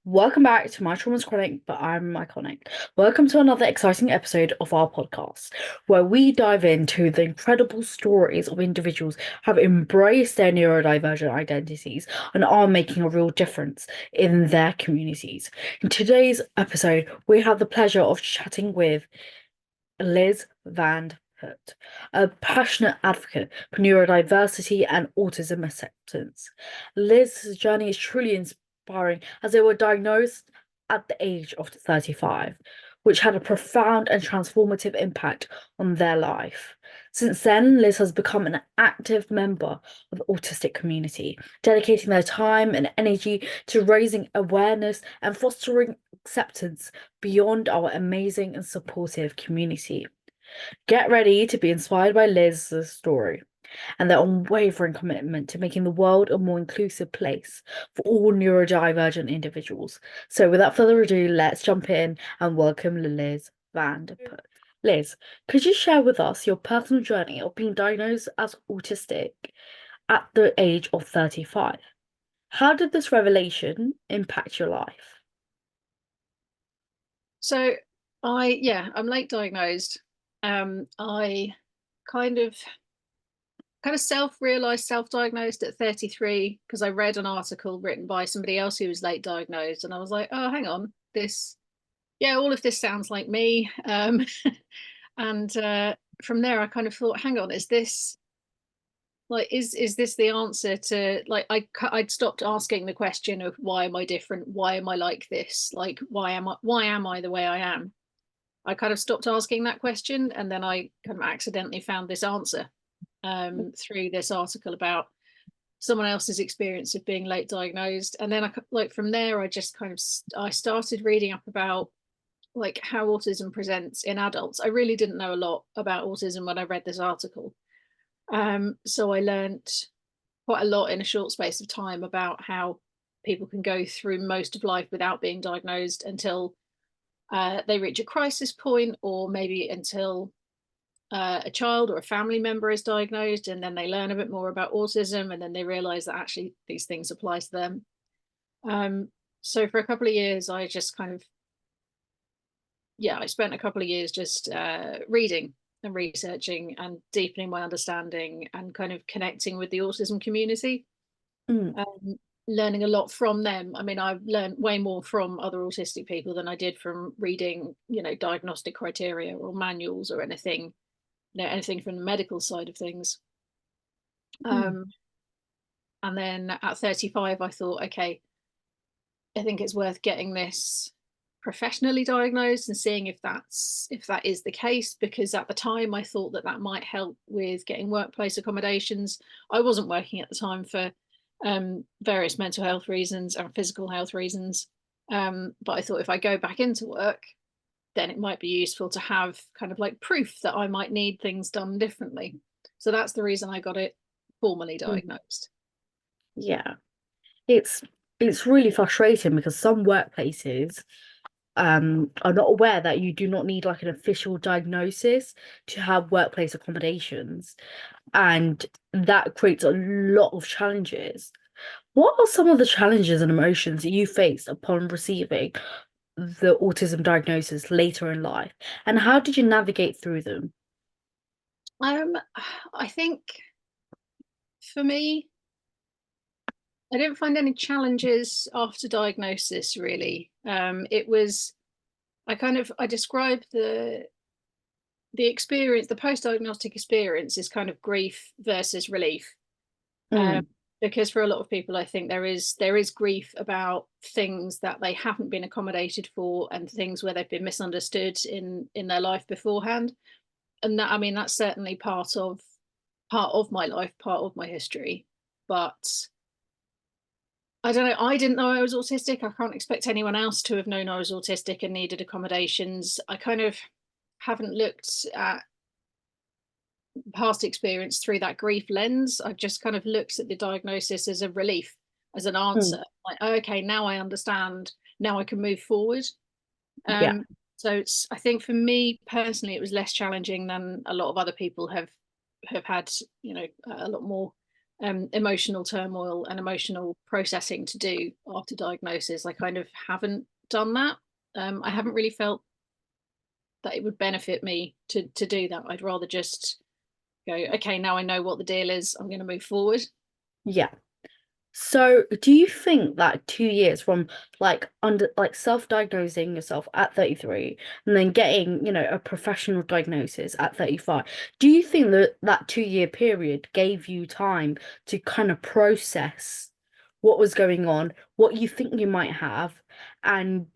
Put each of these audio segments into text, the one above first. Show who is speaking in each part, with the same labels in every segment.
Speaker 1: Welcome back to My Trauma's Chronic, but I'm Iconic. Welcome to another exciting episode of our podcast, where we dive into the incredible stories of individuals who have embraced their neurodivergent identities and are making a real difference in their communities. In today's episode, we have the pleasure of chatting with Liz Vande Putte, a passionate advocate for neurodiversity and autism acceptance. Liz's journey is truly inspiring as they were diagnosed at the age of 35, which had a profound and transformative impact on their life. Since then, Liz has become an active member of the autistic community, dedicating their time and energy to raising awareness and fostering acceptance beyond our amazing and supportive community. Get ready to be inspired by Liz's story and their unwavering commitment to making the world a more inclusive place for all neurodivergent individuals. So, without further ado, let's jump in and welcome Liz Vande Putte. Liz, could you share with us your personal journey of being diagnosed as autistic at the age of 35? How did this revelation impact your life?
Speaker 2: So I'm late diagnosed. I kind of self-diagnosed at 33 because I read an article written by somebody else who was late diagnosed, and I was like, oh, hang on, all of this sounds like me. And from there, I kind of thought, hang on, is this the answer to, like, I'd stopped asking the question of why am I different? Why am I like this? Like, why am I the way I am? I kind of stopped asking that question, and then I kind of accidentally found this answer through this article about someone else's experience of being late diagnosed. And then from there, I started reading up about like how autism presents in adults. I really didn't know a lot about autism when I read this article. So I learned quite a lot in a short space of time about how people can go through most of life without being diagnosed until they reach a crisis point, or maybe until a child or a family member is diagnosed, and then they learn a bit more about autism, and then they realize that actually these things apply to them. So for a couple of years, I spent a couple of years just reading and researching and deepening my understanding and kind of connecting with the autism community.
Speaker 1: Mm.
Speaker 2: Learning a lot from them. I mean, I've learned way more from other autistic people than I did from reading, diagnostic criteria or manuals or anything, anything from the medical side of things.
Speaker 1: Mm.
Speaker 2: And then at 35, I thought, okay, I think it's worth getting this professionally diagnosed and seeing if that is the case, because at the time I thought that might help with getting workplace accommodations. I wasn't working at the time for various mental health reasons and physical health reasons, but I thought if I go back into work, then it might be useful to have kind of like proof that I might need things done differently. So that's the reason I got it formally diagnosed.
Speaker 1: Yeah, it's it's really frustrating because some workplaces are not aware that you do not need like an official diagnosis to have workplace accommodations, and that creates a lot of challenges. What are some of the challenges and emotions that you faced upon receiving the autism diagnosis later in life, and how did you navigate through them?
Speaker 2: Um, I think for me, I didn't find any challenges after diagnosis really. It was I described the experience, the post-diagnostic experience is kind of grief versus relief. Um,
Speaker 1: Mm.
Speaker 2: because for a lot of people, I think there is grief about things that they haven't been accommodated for and things where they've been misunderstood in their life beforehand. And that, I mean, that's certainly part of my life, part of my history. But I don't know. I didn't know I was autistic. I can't expect anyone else to have known I was autistic and needed accommodations. I kind of haven't looked at past experience through that grief lens. I've just kind of looked at the diagnosis as a relief, as an
Speaker 1: Mm.
Speaker 2: answer. Like, oh, okay, now I understand. Now I can move forward.
Speaker 1: Yeah.
Speaker 2: So I think for me personally, it was less challenging than a lot of other people have had, a lot more emotional turmoil and emotional processing to do after diagnosis. I kind of haven't done that. I haven't really felt that it would benefit me to do that. I'd rather just go, okay, now I know what the deal is, I'm going to move forward.
Speaker 1: Yeah. So, do you think that 2 years from self-diagnosing yourself at 33 and then getting, a professional diagnosis at 35, do you think that that 2 year period gave you time to kind of process what was going on, what you think you might have, and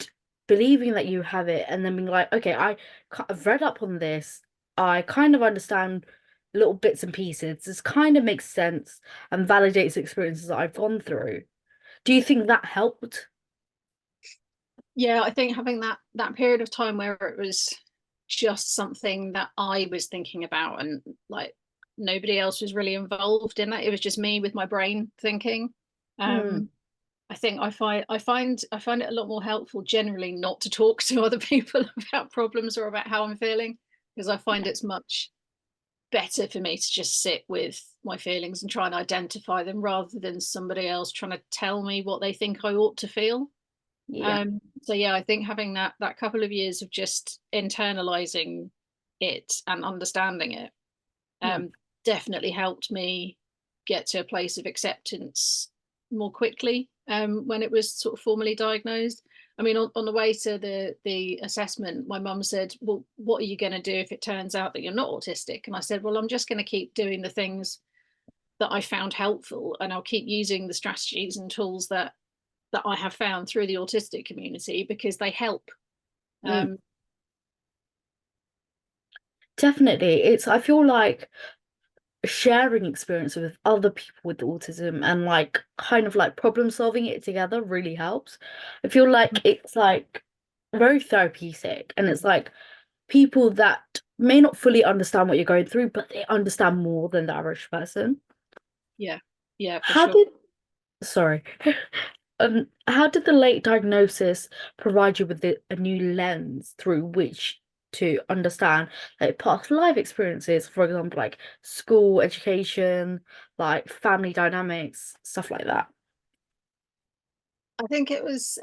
Speaker 1: believing that you have it, and then being like, okay, I've read up on this, I kind of understand little bits and pieces. This kind of makes sense and validates experiences that I've gone through. Do you think that helped?
Speaker 2: Yeah, I think having that period of time where it was just something that I was thinking about, and like nobody else was really involved in that. It was just me with my brain thinking.
Speaker 1: Mm,
Speaker 2: Um, I think I find it a lot more helpful generally not to talk to other people about problems or about how I'm feeling, because I find it's much better for me to just sit with my feelings and try and identify them rather than somebody else trying to tell me what they think I ought to feel.
Speaker 1: yeah.
Speaker 2: So yeah, I think having that couple of years of just internalizing it and understanding it
Speaker 1: Yeah.
Speaker 2: um, definitely helped me get to a place of acceptance more quickly when it was sort of formally diagnosed. I mean, on the way to the assessment, my mum said, "Well, what are you going to do if it turns out that you're not autistic?" And I said, "Well, I'm just going to keep doing the things that I found helpful, and I'll keep using the strategies and tools that I have found through the autistic community because they help."
Speaker 1: Mm.
Speaker 2: Um,
Speaker 1: Definitely. I feel like sharing experience with other people with autism and like kind of like problem solving it together really helps. I feel like it's like very therapeutic, and it's like people that may not fully understand what you're going through, but they understand more than the average person.
Speaker 2: yeah, yeah, for
Speaker 1: How
Speaker 2: sure.
Speaker 1: did, sorry, how did the late diagnosis provide you with a new lens through which to understand like past life experiences, for example, like school education, like family dynamics, stuff like that?
Speaker 2: I think it was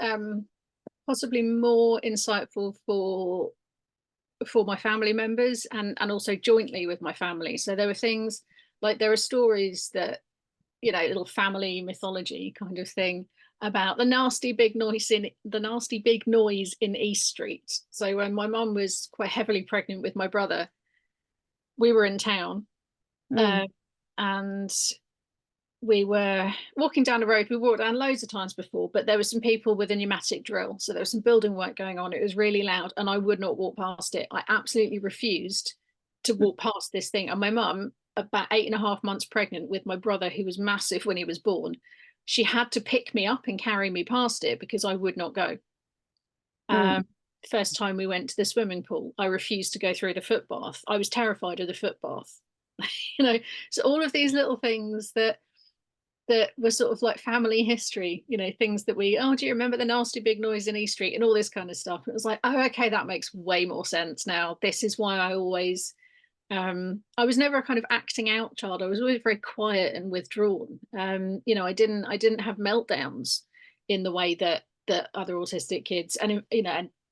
Speaker 2: possibly more insightful for my family members and also jointly with my family. So there were things like there are stories that little family mythology kind of thing about the nasty big noise in East Street. So when my mum was quite heavily pregnant with my brother, we were in town,
Speaker 1: Mm,
Speaker 2: uh, and we were walking down the road. We walked down loads of times before, but there were some people with a pneumatic drill. So there was some building work going on. It was really loud, and I would not walk past it. I absolutely refused to walk past this thing. And my mum, about 8.5 months pregnant with my brother, who was massive when he was born, she had to pick me up and carry me past it because I would not go. Um,
Speaker 1: mm,
Speaker 2: First time we went to the swimming pool, I refused to go through the foot bath. I was terrified of the foot bath. you know, so all of these little things that were sort of like family history, things that do you remember the nasty big noise in East Street and all this kind of stuff? And it was like, oh, okay, that makes way more sense now. This is why I was never a kind of acting out child. I was always very quiet and withdrawn. I didn't have meltdowns in the way that other autistic kids and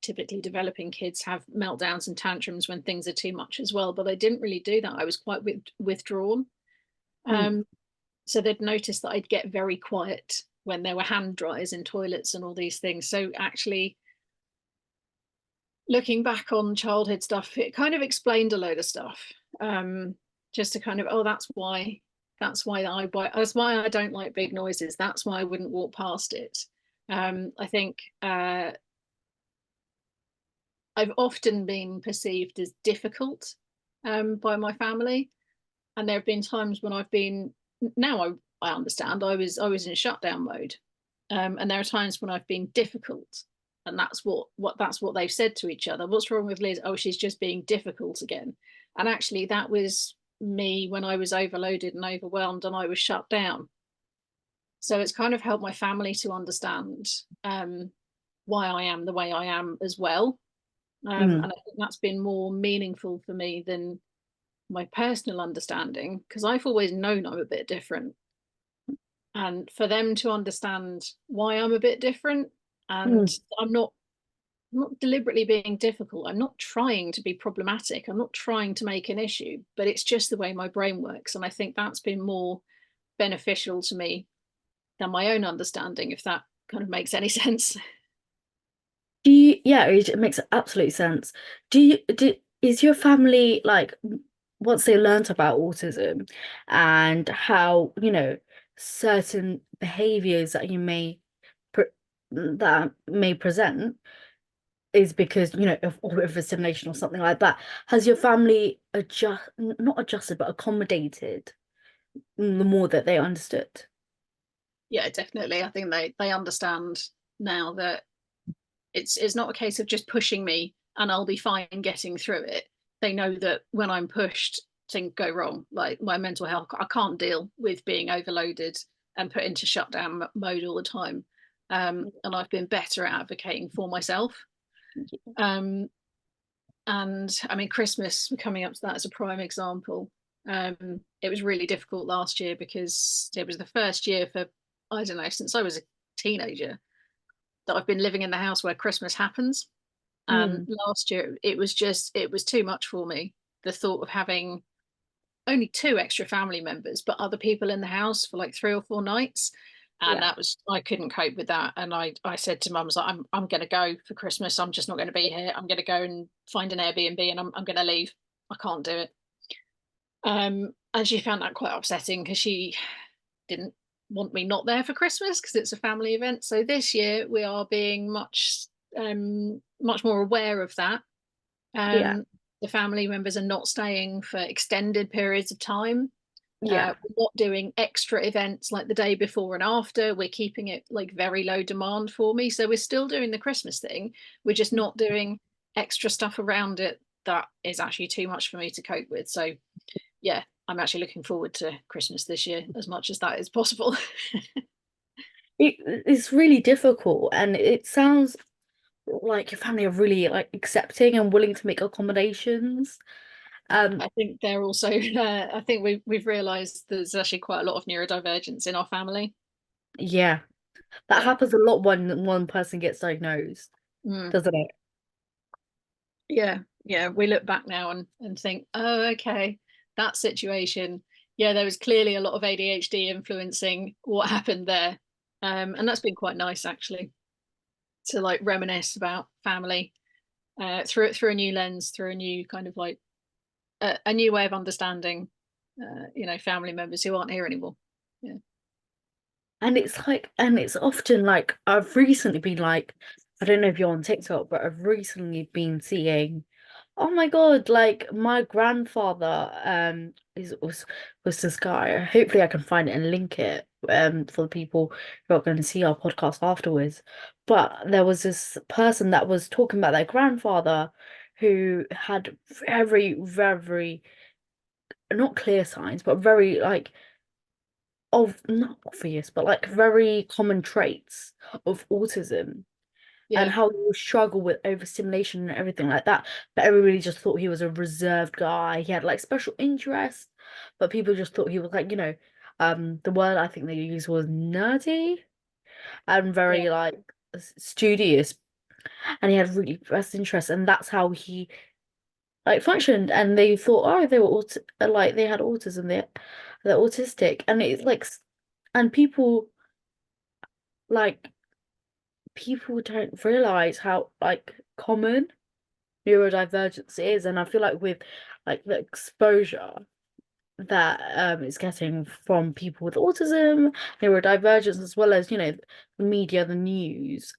Speaker 2: typically developing kids have meltdowns and tantrums when things are too much as well. But I didn't really do that. I was quite withdrawn.
Speaker 1: mm,
Speaker 2: Um, so they'd noticed that I'd get very quiet when there were hand dryers in toilets and all these things. So actually, looking back on childhood stuff, it kind of explained a load of stuff. Just to kind of, oh, that's why I don't like big noises. That's why I wouldn't walk past it. I think I've often been perceived as difficult by my family, and there have been times when I've been now I understand I was in shutdown mode, and there are times when I've been difficult, and that's what they've said to each other. What's wrong with Liz? Oh, she's just being difficult again. And actually that was me when I was overloaded and overwhelmed and I was shut down. So it's kind of helped my family to understand why I am the way I am as well. And
Speaker 1: mm.
Speaker 2: I think that's been more meaningful for me than my personal understanding, because I've always known I'm a bit different. and for them to understand why I'm a bit different. And
Speaker 1: Mm.
Speaker 2: I'm not deliberately being difficult. I'm not trying to be problematic. I'm not trying to make an issue, but it's just the way my brain works. And I think that's been more beneficial to me than my own understanding, if that kind of makes any sense.
Speaker 1: Yeah, it makes absolute sense. Is your family like once they learnt about autism and how, certain behaviors that you may pre that may present is because, of assimilation or something like that. Has your family not adjusted, but accommodated the more that they understood?
Speaker 2: Yeah, definitely. I think they understand now that it's not a case of just pushing me and I'll be fine getting through it. They know that when I'm pushed, things go wrong. Like my mental health, I can't deal with being overloaded and put into shutdown mode all the time. And I've been better at advocating for myself. Um, and I mean, Christmas coming up to that as a prime example. It was really difficult last year because it was the first year for, I don't know, since I was a teenager that I've been living in the house where Christmas happens. And
Speaker 1: Mm,
Speaker 2: last year it was too much for me. The thought of having only two extra family members, but other people in the house for like 3 or 4 nights. And
Speaker 1: yeah.
Speaker 2: that was, I couldn't cope with that. And I said to mum, I was like, I'm gonna go for Christmas. I'm just not gonna be here. I'm gonna go and find an Airbnb and I'm gonna leave. I can't do it. And she found that quite upsetting because she didn't want me not there for Christmas because it's a family event. So this year we are being much more aware of that.
Speaker 1: Yeah.
Speaker 2: Um, the family members are not staying for extended periods of time.
Speaker 1: Yeah.
Speaker 2: We're not doing extra events like the day before and after. We're keeping it like very low demand for me. So we're still doing the Christmas thing. We're just not doing extra stuff around it that is actually too much for me to cope with. So yeah, I'm actually looking forward to Christmas this year as much as that is possible.
Speaker 1: It's really difficult, and it sounds like your family are really like accepting and willing to make accommodations. Um,
Speaker 2: I think they're also. I think we've realised there's actually quite a lot of neurodivergence in our family.
Speaker 1: yeah, that
Speaker 2: Yeah.
Speaker 1: happens a lot when one person gets diagnosed,
Speaker 2: Mm.
Speaker 1: doesn't it?
Speaker 2: Yeah, yeah. We look back now and think, oh, okay, that situation. Yeah, there was clearly a lot of ADHD influencing what happened there, and that's been quite nice actually to like reminisce about family through a new lens, through a new kind of like a new way of understanding, family members who aren't here anymore. Yeah.
Speaker 1: And it's often like I've recently been like, I don't know if you're on TikTok, but I've recently been seeing, oh my God, like my grandfather was this guy. Hopefully I can find it and link it for the people who are going to see our podcast afterwards. But there was this person that was talking about their grandfather who had very, very not clear signs, but very like of not obvious, but like very common traits of autism and
Speaker 2: Yeah.
Speaker 1: how he would struggle with overstimulation and everything like that. But everybody just thought he was a reserved guy. He had like special interests, but people just thought he was like, the word I think they used was nerdy and
Speaker 2: Yeah.
Speaker 1: very like studious. And he had really best interests, and that's how he like functioned. And they thought, oh, they were like they had autism, they're autistic, and it's like, and like people don't realize how like common neurodivergence is, and I feel like with like the exposure that it's getting from people with autism, neurodivergence, as well as the media, the news,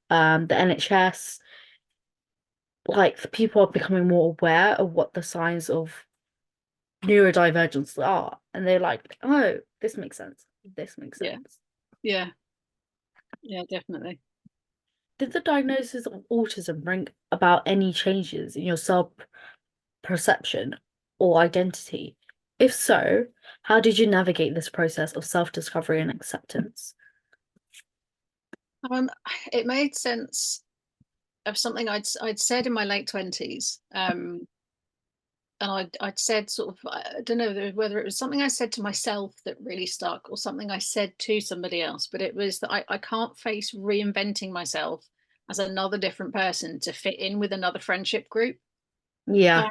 Speaker 1: the NHS, like the people are becoming more aware of what the signs of neurodivergence are, and they're like, oh, this makes sense, this makes
Speaker 2: Yeah.
Speaker 1: sense.
Speaker 2: Yeah. Yeah. Definitely.
Speaker 1: Did the diagnosis of autism bring about any changes in your self-perception or identity? If so, how did you navigate this process of self-discovery and acceptance?
Speaker 2: Um, it made sense of something I'd said in my late 20s. I'd said sort of, I don't know whether it was something I said to myself that really stuck or something I said to somebody else, but it was that I can't face reinventing myself as another different person to fit in with another friendship group.
Speaker 1: Yeah.
Speaker 2: Uh,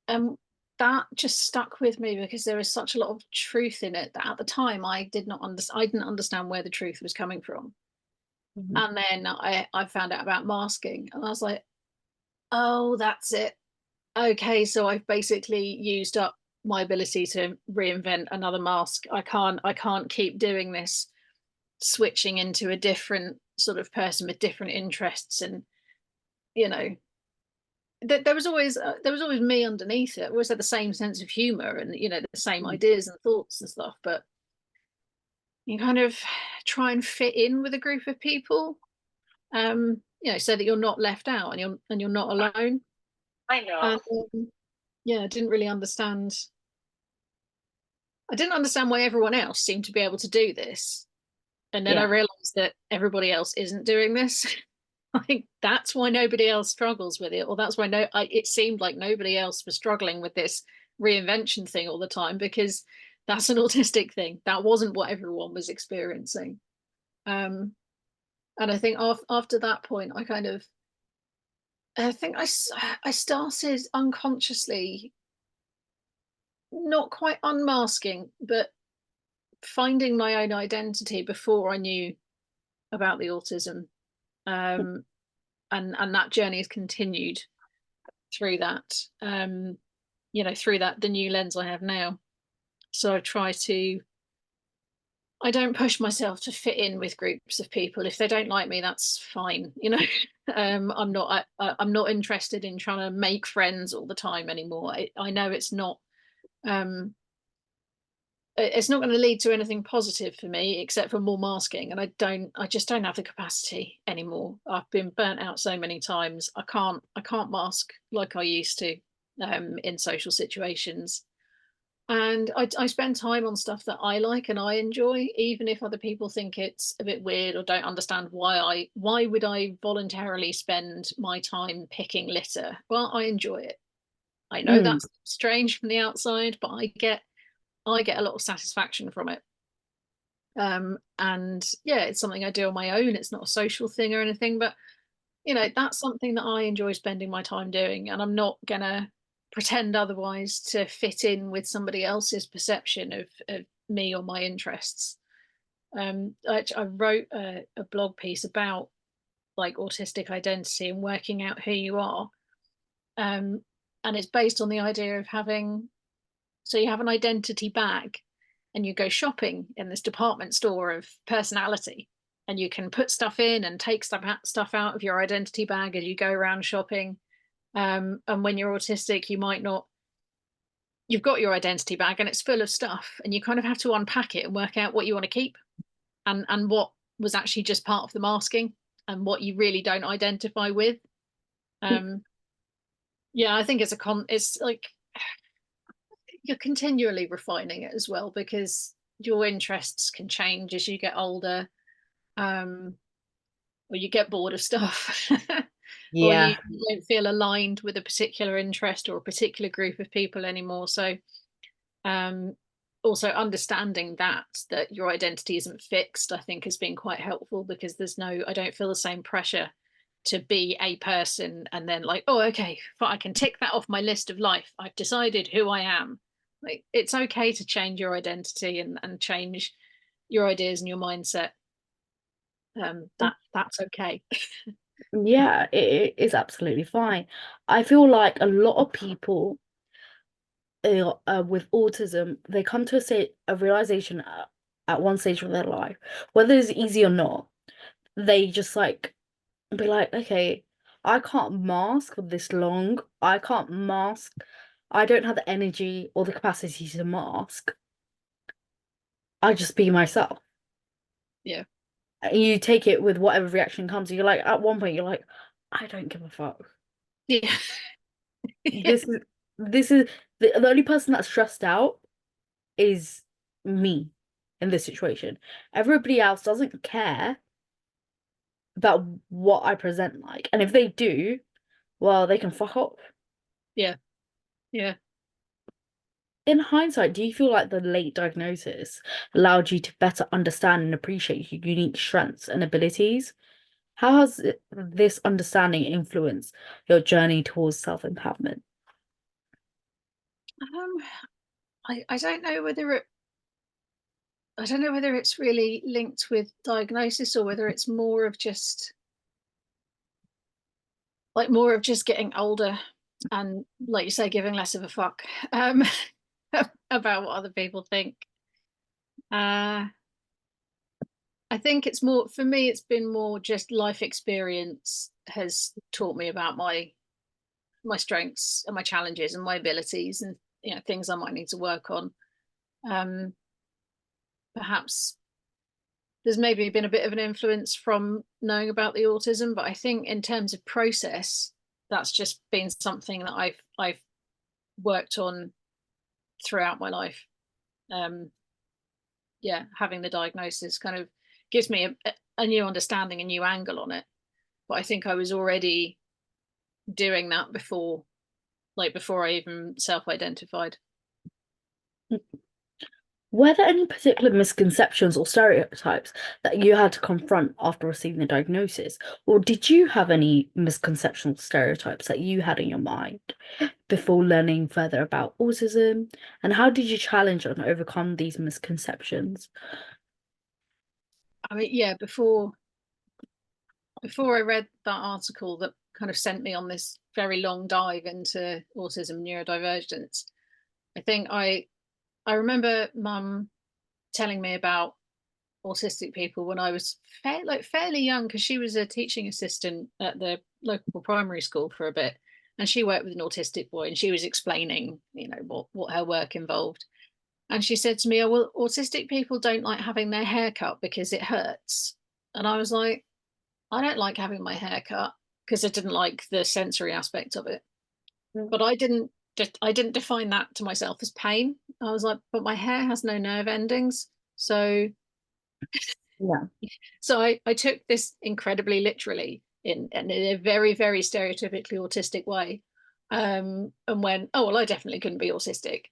Speaker 2: and that just stuck with me because there is such a lot of truth in it that at the time I didn't understand where the truth was coming from.
Speaker 1: Mhm.
Speaker 2: And then I found out about masking and I was like, oh, that's it. Okay, so I've basically used up my ability to reinvent another mask. I can't keep doing this, switching into a different sort of person with different interests. And you know, there was always me underneath it. I always had the same sense of humor and the same ideas and thoughts and stuff. But you kind of try and fit in with a group of people, so that you're not left out and you're not alone.
Speaker 1: I know.
Speaker 2: And yeah, I didn't understand why everyone else seemed to be able to do this. And then I
Speaker 1: Yeah.
Speaker 2: realized that everybody else isn't doing this. I think that's why nobody else struggles with it, or that's why it seemed like nobody else was struggling with this reinvention thing all the time, because that's an autistic thing. That wasn't what everyone was experiencing. Um, and I think after that point, I think I started unconsciously, not quite unmasking, but finding my own identity before I knew about the autism. Um, and that journey has continued through that, through the new lens I have now. So I don't push myself to fit in with groups of people. If they don't like me, that's fine. I'm not interested in trying to make friends all the time anymore. I know um, it's not going to lead to anything positive for me except for more masking, and I just don't have the capacity anymore. I've been burnt out so many times. I can't mask like I used to, in social situations. And I spend time on stuff that I like and I enjoy, even if other people think it's a bit weird or don't understand why would I voluntarily spend my time picking litter. Well, I enjoy it. I know
Speaker 1: Mm.
Speaker 2: that's strange from the outside, but I get a lot of satisfaction from it. And yeah, it's something I do on my own. It's not a social thing or anything, but that's something that I enjoy spending my time doing, and I'm not gonna pretend otherwise to fit in with somebody else's perception of me or my interests. I wrote a blog piece about like autistic identity and working out who you are. Um, and it's based on the idea of so you have an identity bag and you go shopping in this department store of personality, and you can put stuff in and take stuff out of your identity bag as you go around shopping. And when you're autistic, you've got your identity bag and it's full of stuff, and you kind of have to unpack it and work out what you want to keep, and what was actually just part of the masking, and what you really don't identify with. Um, yeah, I think it's like you're continually refining it as well, because your interests can change as you get older, um, or you get bored of stuff, or you
Speaker 1: Yeah.
Speaker 2: don't feel aligned with a particular interest or a particular group of people anymore. So, um, also understanding that your identity isn't fixed, I think, has been quite helpful, because I don't feel the same pressure to be a person and then like, oh, okay, I can tick that off my list of life. I've decided who I am. Like, it's okay to change your identity and change your ideas and your mindset. That's okay.
Speaker 1: Yeah, it is absolutely fine. I feel like a lot of people with autism, they come to a realization at one stage of their life, whether it's easy or not, they just like be like, okay, I can't mask for this long. I can't mask. I don't have the energy or the capacity to mask. I just be myself.
Speaker 2: Yeah.
Speaker 1: And you take it with whatever reaction comes. You're like, at one point, you're like, I don't give a fuck.
Speaker 2: Yeah. Yeah.
Speaker 1: This is this is the only person that's stressed out is me in this situation. Everybody else doesn't care about what I present like. And if they do, well, they can fuck off.
Speaker 2: Yeah. Yeah.
Speaker 1: In hindsight, do you feel like the late diagnosis allowed you to better understand and appreciate your unique strengths and abilities? How has this understanding influenced your journey towards self-empowerment?
Speaker 2: Um, I don't know whether it's really linked with diagnosis or whether it's more of just getting older and, like you say, giving less of a fuck um about what other people think. Uh I think it's more, for me, it's been more just life experience has taught me about my strengths and my challenges and my abilities, and things I might need to work on. Um Perhaps there's maybe been a bit of an influence from knowing about the autism, but I think in terms of process, that's just been something that I've worked on throughout my life. Um, yeah, having the diagnosis kind of gives me a new understanding, a new angle on it. But I think I was already doing that before I even self-identified.
Speaker 1: Were there any particular misconceptions or stereotypes that you had to confront after receiving the diagnosis? Or did you have any misconceptions or stereotypes that you had in your mind before learning further about autism? And how did you challenge and overcome these misconceptions?
Speaker 2: I mean, yeah, before I read that article that kind of sent me on this very long dive into autism and neurodivergence, I think I remember mum telling me about autistic people when I was fairly young, because she was a teaching assistant at the local primary school for a bit, and she worked with an autistic boy, and she was explaining, what her work involved. And she said to me, "Oh, well, autistic people don't like having their hair cut because it hurts." And I was like, I don't like having my hair cut because I didn't like the sensory aspect of it.
Speaker 1: Mm.
Speaker 2: But I didn't define that to myself as pain. I was like, but my hair has no nerve endings.
Speaker 1: Yeah.
Speaker 2: So I took this incredibly literally in a very, very stereotypically autistic way. And went, oh, well, I definitely couldn't be autistic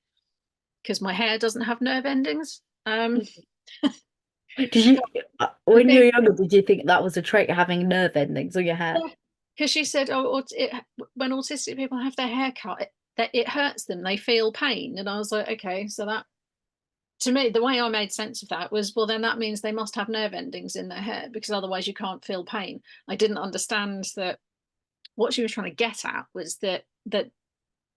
Speaker 2: because my hair doesn't have nerve endings.
Speaker 1: Did you,
Speaker 2: I
Speaker 1: when you were
Speaker 2: think,
Speaker 1: younger, did you think that was a trait, having nerve endings on your hair?
Speaker 2: because she said, oh, when autistic people have their hair cut, that it hurts them, they feel pain. And I was like, okay, so that, to me, the way I made sense of that was, well, then that means they must have nerve endings in their hair because otherwise you can't feel pain. I didn't understand that what she was trying to get at was that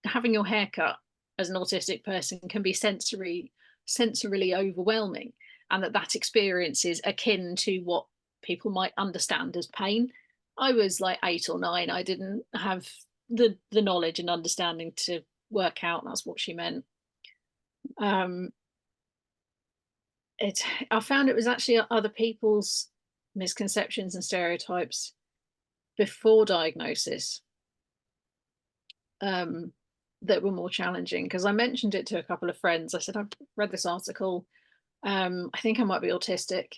Speaker 2: having your hair cut as an autistic person can be sensorily overwhelming, and that experience is akin to what people might understand as pain. I was like 8 or 9. I didn't have the knowledge and understanding to work out that's what she meant. um it I found it was actually other people's misconceptions and stereotypes before diagnosis um that were more challenging, because I mentioned it to a couple of friends. I said, I've read this article, I think I might be autistic.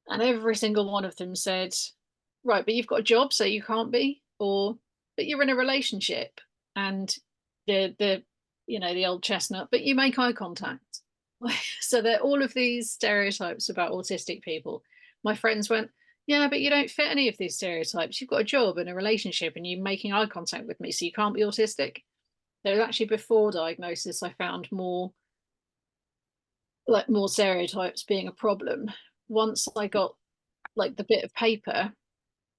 Speaker 2: And every single one of them said, right, but you've got a job, so you can't be, or but you're in a relationship, and the the old chestnut, but you make eye contact. So they're all of these stereotypes about autistic people. My friends went, yeah, but you don't fit any of these stereotypes. You've got a job and a relationship and you're making eye contact with me, so you can't be autistic. There was actually, before diagnosis, I found more stereotypes being a problem. Once I got like the bit of paper,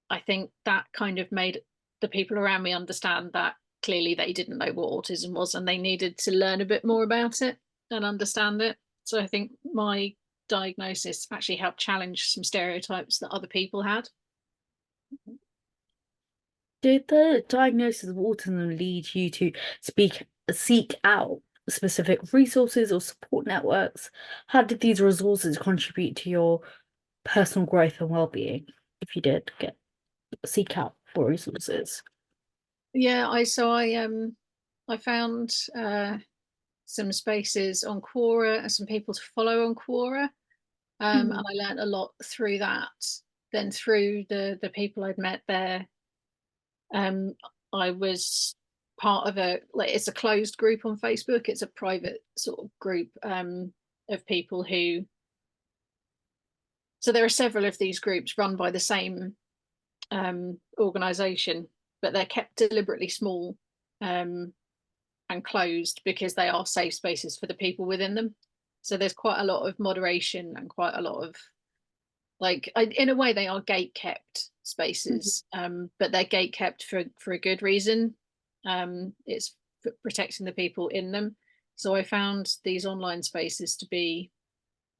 Speaker 2: I think that kind of made the people around me understand that clearly they didn't know what autism was and they needed to learn a bit more about it and understand it. So I think my diagnosis actually helped challenge some stereotypes that other people had.
Speaker 1: Did the diagnosis of autism lead you to seek out specific resources or support networks? How did these resources contribute to your personal growth and well-being, if you did get seek out for resources?
Speaker 2: Yeah, I found some spaces on Quora and some people to follow on Quora. And
Speaker 1: Mm.
Speaker 2: I learned a lot through that. Then through the people I'd met there, um, I was part of it's a closed group on Facebook. It's a private sort of group of people who, so there are several of these groups run by the same organization, but they're kept deliberately small and closed because they are safe spaces for the people within them. So there's quite a lot of moderation and quite a lot of, like, in a way they are gate kept spaces, but they're gate kept for a good reason. It's for protecting the people in them. So I found these online spaces to be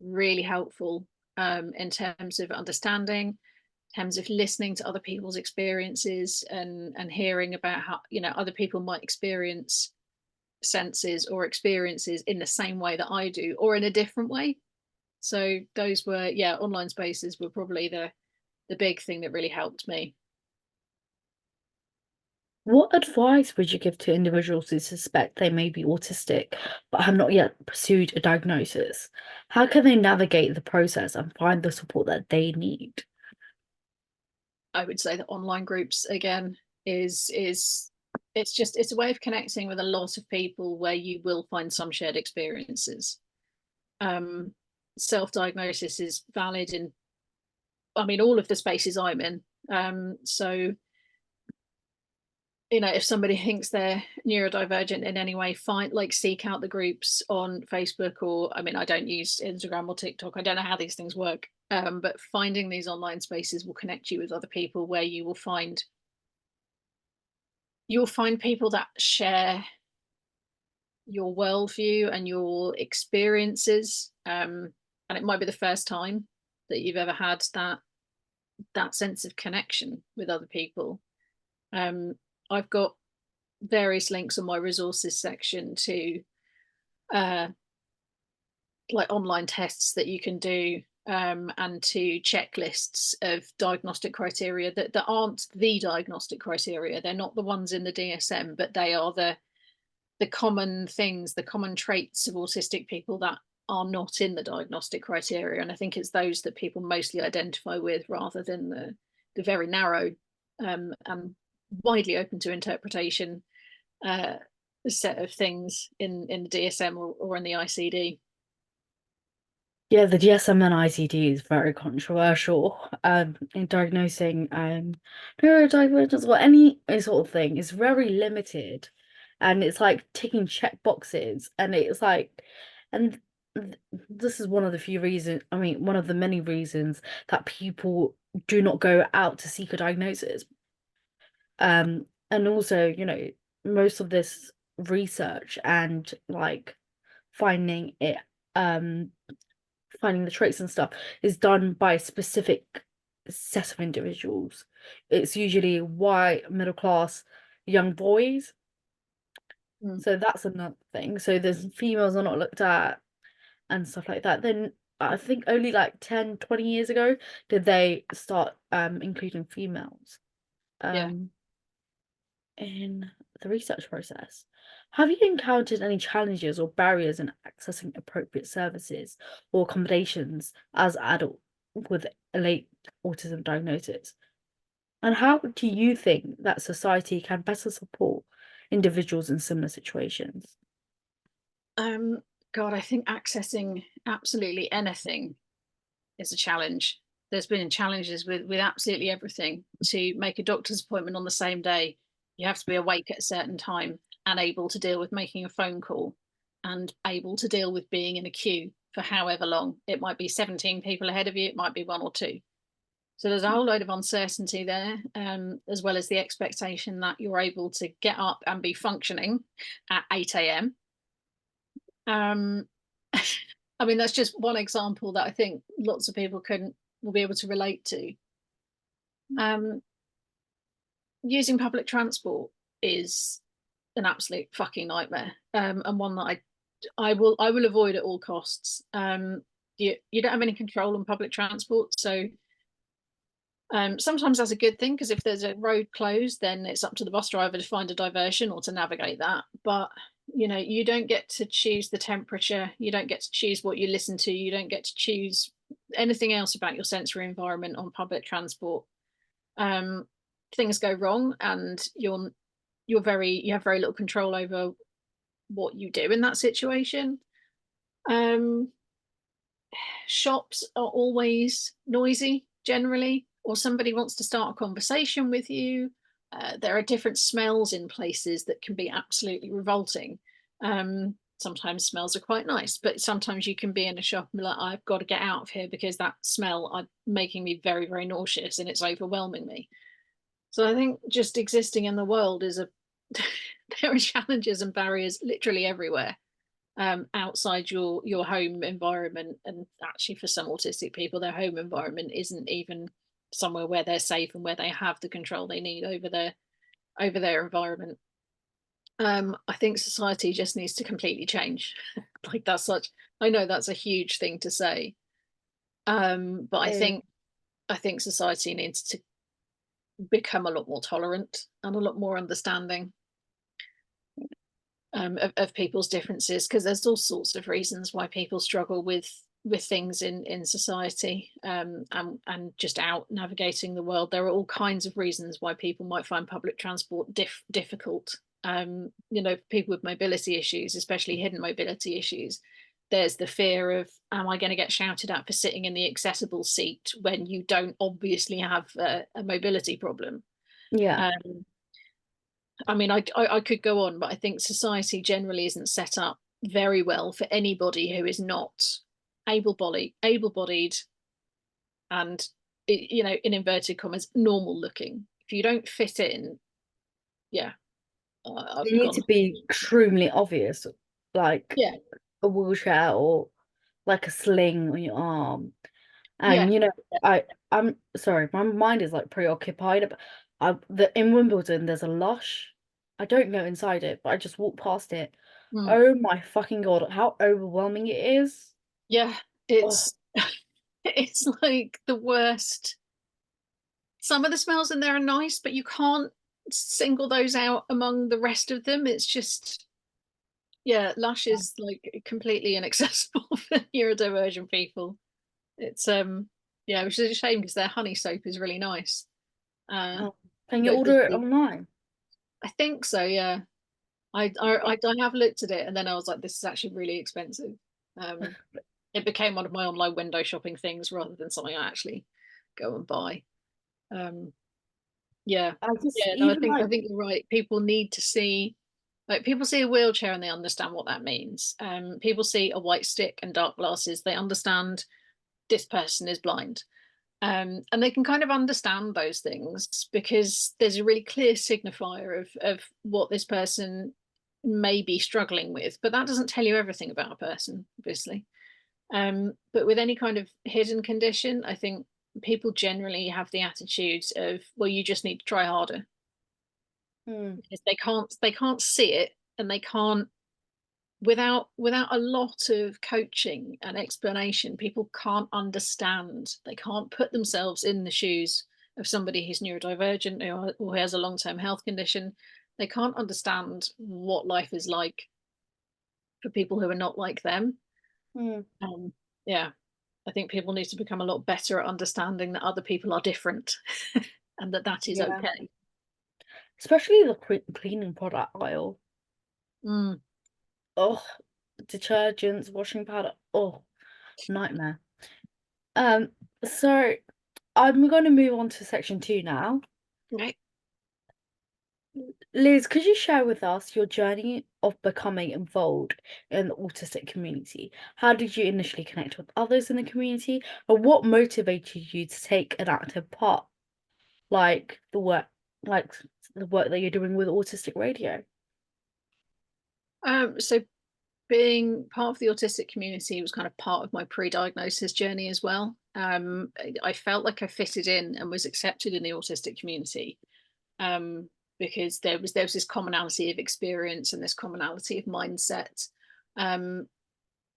Speaker 2: really helpful in terms of understanding, in terms of listening to other people's experiences, and hearing about how, you know, other people might experience senses or experiences in the same way that I do, or in a different way. So those were, yeah, online spaces were probably the big thing that really helped me.
Speaker 1: What advice would you give to individuals who suspect they may be autistic but have not yet pursued a diagnosis? How can they navigate the process and find the support that they need?
Speaker 2: I would say that online groups again is it's a way of connecting with a lot of people where you will find some shared experiences. Self-diagnosis is valid in, I mean, all of the spaces I'm in. So, you know, if somebody thinks they're neurodivergent in any way, seek out the groups on Facebook, or, I mean, I don't use Instagram or TikTok. I don't know how these things work. But finding these online spaces will connect you with other people where you'll find people that share your worldview and your experiences. And it might be the first time that you've ever had that sense of connection with other people. I've got various links on my resources section to like online tests that you can do, and to checklists of diagnostic criteria that aren't the diagnostic criteria. They're not the ones in the DSM, but they are the common things, the common traits of autistic people that are not in the diagnostic criteria. And I think it's those that people mostly identify with, rather than the very narrow and widely open to interpretation set of things in the DSM or in the ICD.
Speaker 1: Yeah, the DSM and ICD is very controversial in diagnosing neurodivergence or any sort of thing. It's very limited, and it's like ticking check boxes, and it's like, and this is one of the few reasons, I mean, one of the many reasons that people do not go out to seek a diagnosis. And also, you know, most of this research and like finding it, um finding the traits and stuff is done by a specific set of individuals. It's usually white, middle class, young boys. So that's another thing. So there's females are not looked at and stuff like that. Then I think only like 10, 20 years ago did they start including females
Speaker 2: Yeah.
Speaker 1: in the research process. Have you encountered any challenges or barriers in accessing appropriate services or accommodations as an adult with a late autism diagnosis? And how do you think that society can better support individuals in similar situations?
Speaker 2: God, I think accessing absolutely anything is a challenge. There's been challenges with absolutely everything. To make a doctor's appointment on the same day, you have to be awake at a certain time and able to deal with making a phone call, and able to deal with being in a queue for however long. It might be 17 people ahead of you, it might be one or two. So there's a whole load of uncertainty there, as well as the expectation that you're able to get up and be functioning at 8 a.m. I mean, that's just one example that I think lots of people will be able to relate to. Using public transport is an absolute fucking nightmare, and one that I will avoid at all costs. You don't have any control on public transport, so sometimes that's a good thing, because if there's a road closed, then it's up to the bus driver to find a diversion or to navigate that. But you know, you don't get to choose the temperature, you don't get to choose what you listen to, you don't get to choose anything else about your sensory environment on public transport. Things go wrong and you have very little control over what you do in that situation. Um, Shops are always noisy generally, or somebody wants to start a conversation with you. There are different smells in places that can be absolutely revolting. Sometimes smells are quite nice, but sometimes you can be in a shop and be like, I've got to get out of here because that smell is making me very, very nauseous and it's overwhelming me. So I think just existing in the world is a there are challenges and barriers literally everywhere, outside your home environment. And actually for some autistic people, their home environment isn't even somewhere where they're safe and where they have the control they need over their environment. I think society just needs to completely change. Like that's such, I know that's a huge thing to say, but I think society needs to become a lot more tolerant and a lot more understanding, of people's differences, because there's all sorts of reasons why people struggle with things in society, and just out navigating the world. There are all kinds of reasons why people might find public transport difficult. You know, people with mobility issues, especially hidden mobility issues, there's the fear of, am I going to get shouted at for sitting in the accessible seat when you don't obviously have a mobility problem?
Speaker 1: Yeah.
Speaker 2: um, I mean, I could go on, but I think society generally isn't set up very well for anybody who is not able-bodied, and, you know, in inverted commas, normal looking. If you don't fit in, yeah,
Speaker 1: They
Speaker 2: I've
Speaker 1: need to
Speaker 2: gone.
Speaker 1: be extremely obvious, like
Speaker 2: Yeah,
Speaker 1: a wheelchair or like a sling on your arm.
Speaker 2: yeah,
Speaker 1: And I'm sorry, my mind is like preoccupied. But in Wimbledon, there's a Lush. I don't go inside it, but I just walk past it.
Speaker 2: mm,
Speaker 1: Oh my fucking God, how overwhelming it is.
Speaker 2: yeah.
Speaker 1: Oh,
Speaker 2: It's it's like the worst. Some of the smells in there are nice, but you can't single those out among the rest of them. It's just, yeah, Lush is like completely inaccessible for neurodivergent people. It's yeah, which is a shame because their honey soap is really nice. Uh
Speaker 1: oh. Can you
Speaker 2: but
Speaker 1: order it online?
Speaker 2: I think so, yeah. I have looked at it and then I was like, this is actually really expensive. Um it became one of my online window shopping things rather than something I actually go and buy. Um yeah.
Speaker 1: I just
Speaker 2: Yeah, no,
Speaker 1: even like
Speaker 2: I think you're right. People need to see, like, people see a wheelchair and they understand what that means. People see a white stick and dark glasses, they understand this person is blind. And they can kind of understand those things because there's a really clear signifier of what this person may be struggling with, but that doesn't tell you everything about a person, obviously. But with any kind of hidden condition, I think people generally have the attitudes of, well, you just need to try harder,
Speaker 1: hmm,
Speaker 2: because they can't see it, and they can't, without a lot of coaching and explanation, people can't understand. They can't put themselves in the shoes of somebody who's neurodivergent or who has a long-term health condition. They can't understand what life is like for people who are not like them.
Speaker 1: hmm,
Speaker 2: Yeah, I think people need to become a lot better at understanding that other people are different and that that is
Speaker 1: yeah.
Speaker 2: okay.
Speaker 1: Especially the cleaning product aisle.
Speaker 2: Mm,
Speaker 1: Oh, detergents, washing powder. Oh, nightmare. So I'm going to move on to section 2 now.
Speaker 2: right.
Speaker 1: Liz, could you share with us your journey of becoming involved in the autistic community? How did you initially connect with others in the community, and what motivated you to take an active part, like like the work that you're doing with Autistic Radio?
Speaker 2: So being part of the autistic community was kind of part of my pre-diagnosis journey as well. I felt like I fitted in and was accepted in the autistic community, um, because there was this commonality of experience and this commonality of mindset, um,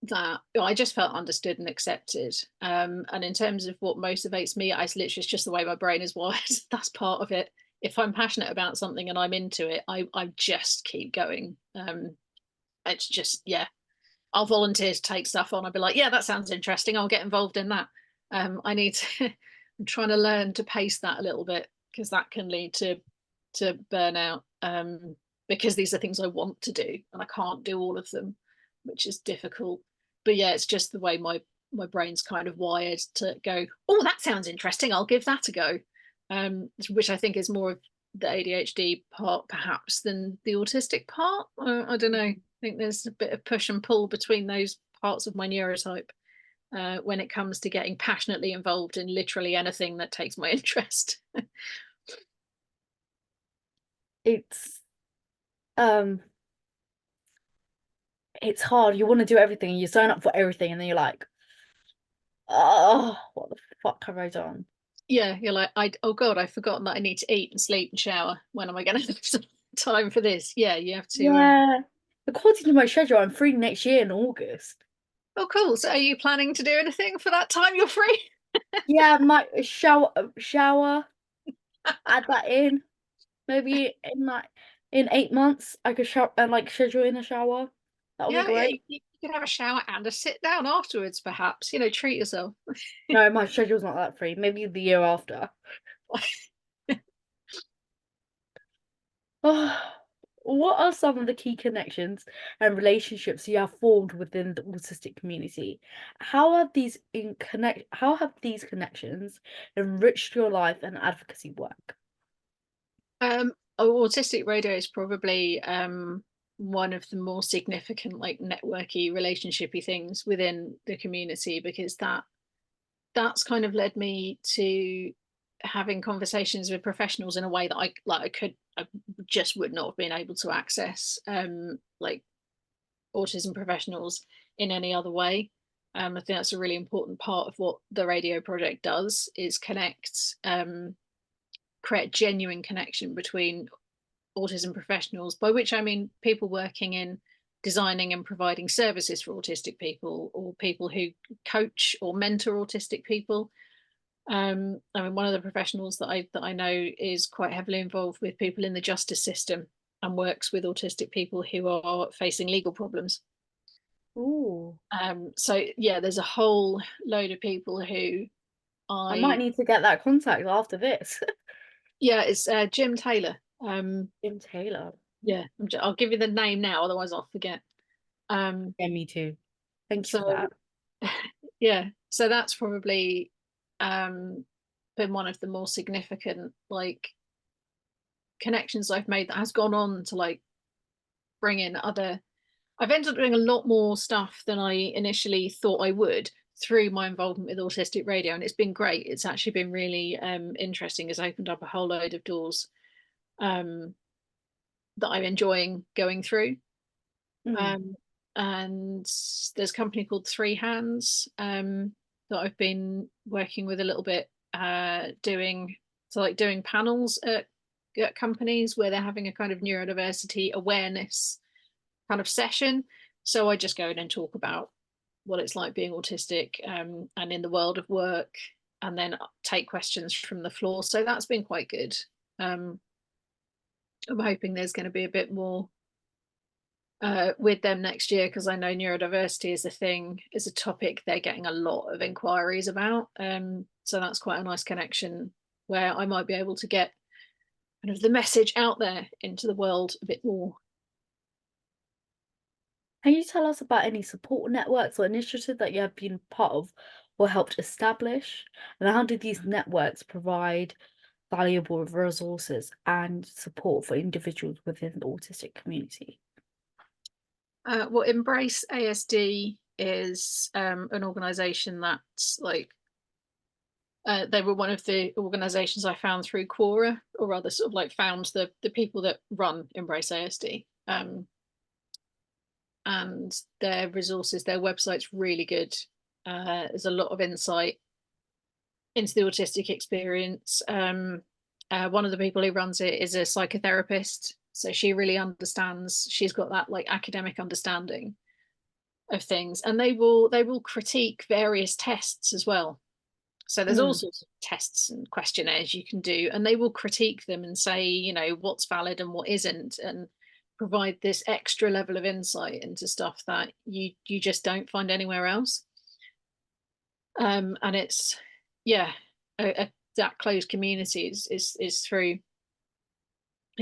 Speaker 2: that I just felt understood and accepted. And in terms of what motivates me, I literally, it's just the way my brain is wired. That's part of it. If I'm passionate about something and I'm into it, I just keep going. It's just, yeah, I'll volunteer to take stuff on. I'll be like, yeah, that sounds interesting. I'll get involved in that. I need to, I'm trying to learn to pace that a little bit because that can lead to burnout. because these are things I want to do and I can't do all of them, which is difficult. But yeah, it's just the way my brain's kind of wired to go, oh, that sounds interesting, I'll give that a go, which I think is more of the ADHD part perhaps than the autistic part. I don't know. I think there's a bit of push and pull between those parts of my neurotype when it comes to getting passionately involved in literally anything that takes my interest.
Speaker 1: Um, it's hard. You want to do everything, and you sign up for everything, and then you're like, oh, what the fuck have I done?
Speaker 2: Yeah, you're like, oh god, I've forgotten that I need to eat and sleep and shower. When am I going to have some time for this? Yeah, you have to.
Speaker 1: Yeah. According to my schedule, I'm free next year in August.
Speaker 2: Oh, cool. So, are you planning to do anything for that time you're free?
Speaker 1: Yeah, my shower, add that in. Maybe in 8 months, I could shower and like schedule in a shower. That would be
Speaker 2: Yeah, yeah.
Speaker 1: great.
Speaker 2: You could have a shower and a sit down afterwards, perhaps. Treat yourself.
Speaker 1: No, my schedule's not that free. Maybe the year after. What are some of the key connections and relationships you have formed within the autistic community? How have these connections enriched your life and advocacy work?
Speaker 2: Autistic radio is probably one of the more significant, like, networky, relationshipy things within the community, because that's kind of led me to having conversations with professionals in a way that I just would not have been able to access like autism professionals in any other way. I think that's a really important part of what the radio project does, is create genuine connection between autism professionals, by which I mean people working in designing and providing services for autistic people, or people who coach or mentor autistic people. I mean, one of the professionals that I know is quite heavily involved with people in the justice system and works with autistic people who are facing legal problems.
Speaker 1: Ooh,
Speaker 2: So yeah, there's a whole load of people who
Speaker 1: I might
Speaker 2: I
Speaker 1: need to get that contact after this.
Speaker 2: yeah, it's Jim Taylor.
Speaker 1: Jim Taylor.
Speaker 2: Yeah, I'll give you the name now, otherwise I'll forget. Um,
Speaker 1: Yeah, me too. Thank you for
Speaker 2: so
Speaker 1: that.
Speaker 2: yeah, so that's probably um, been one of the more significant, like, connections I've made, that has gone on to, like, bring in other. I've ended up doing a lot more stuff than I initially thought I would through my involvement with Autistic Radio, and it's been great. It's actually been really interesting. It's opened up a whole load of doors um, that I'm enjoying going through.
Speaker 1: Mm.
Speaker 2: Um, and there's a company called Three Hands that I've been working with a little bit, doing panels at companies where they're having a kind of neurodiversity awareness kind of session. So I just go in and talk about what it's like being autistic, and in the world of work, and then take questions from the floor. So that's been quite good. Um, I'm hoping there's going to be a bit more with them next year, because I know neurodiversity is a topic they're getting a lot of inquiries about. So that's quite a nice connection where I might be able to get kind of the message out there into the world a bit more.
Speaker 1: Can you tell us about any support networks or initiatives that you have been part of or helped establish? And how do these networks provide valuable resources and support for individuals within the autistic community?
Speaker 2: Well, Embrace ASD is an organisation that's like, they were one of the organisations I found through Quora, or rather, sort of like found the people that run Embrace ASD. And their resources, their website's really good. There's a lot of insight into the autistic experience. One of the people who runs it is a psychotherapist, so she really understands. She's got that, like, academic understanding of things, and they will critique various tests as well. So there's all
Speaker 1: Mm.
Speaker 2: sorts of tests and questionnaires you can do, and they will critique them and say, what's valid and what isn't, and provide this extra level of insight into stuff that you just don't find anywhere else. And it's, yeah, that closed community is through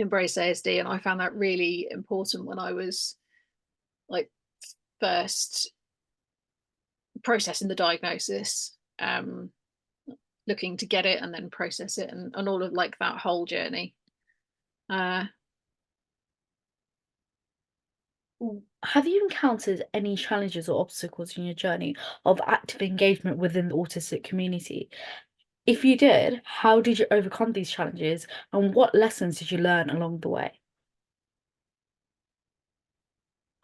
Speaker 2: embrace ASD, and I found that really important when I was like first processing the diagnosis, looking to get it and then process it, and all of like that whole journey.
Speaker 1: Have you encountered any challenges or obstacles in your journey of active engagement within the autistic community? If you did, how did you overcome these challenges and what lessons did you learn along the way?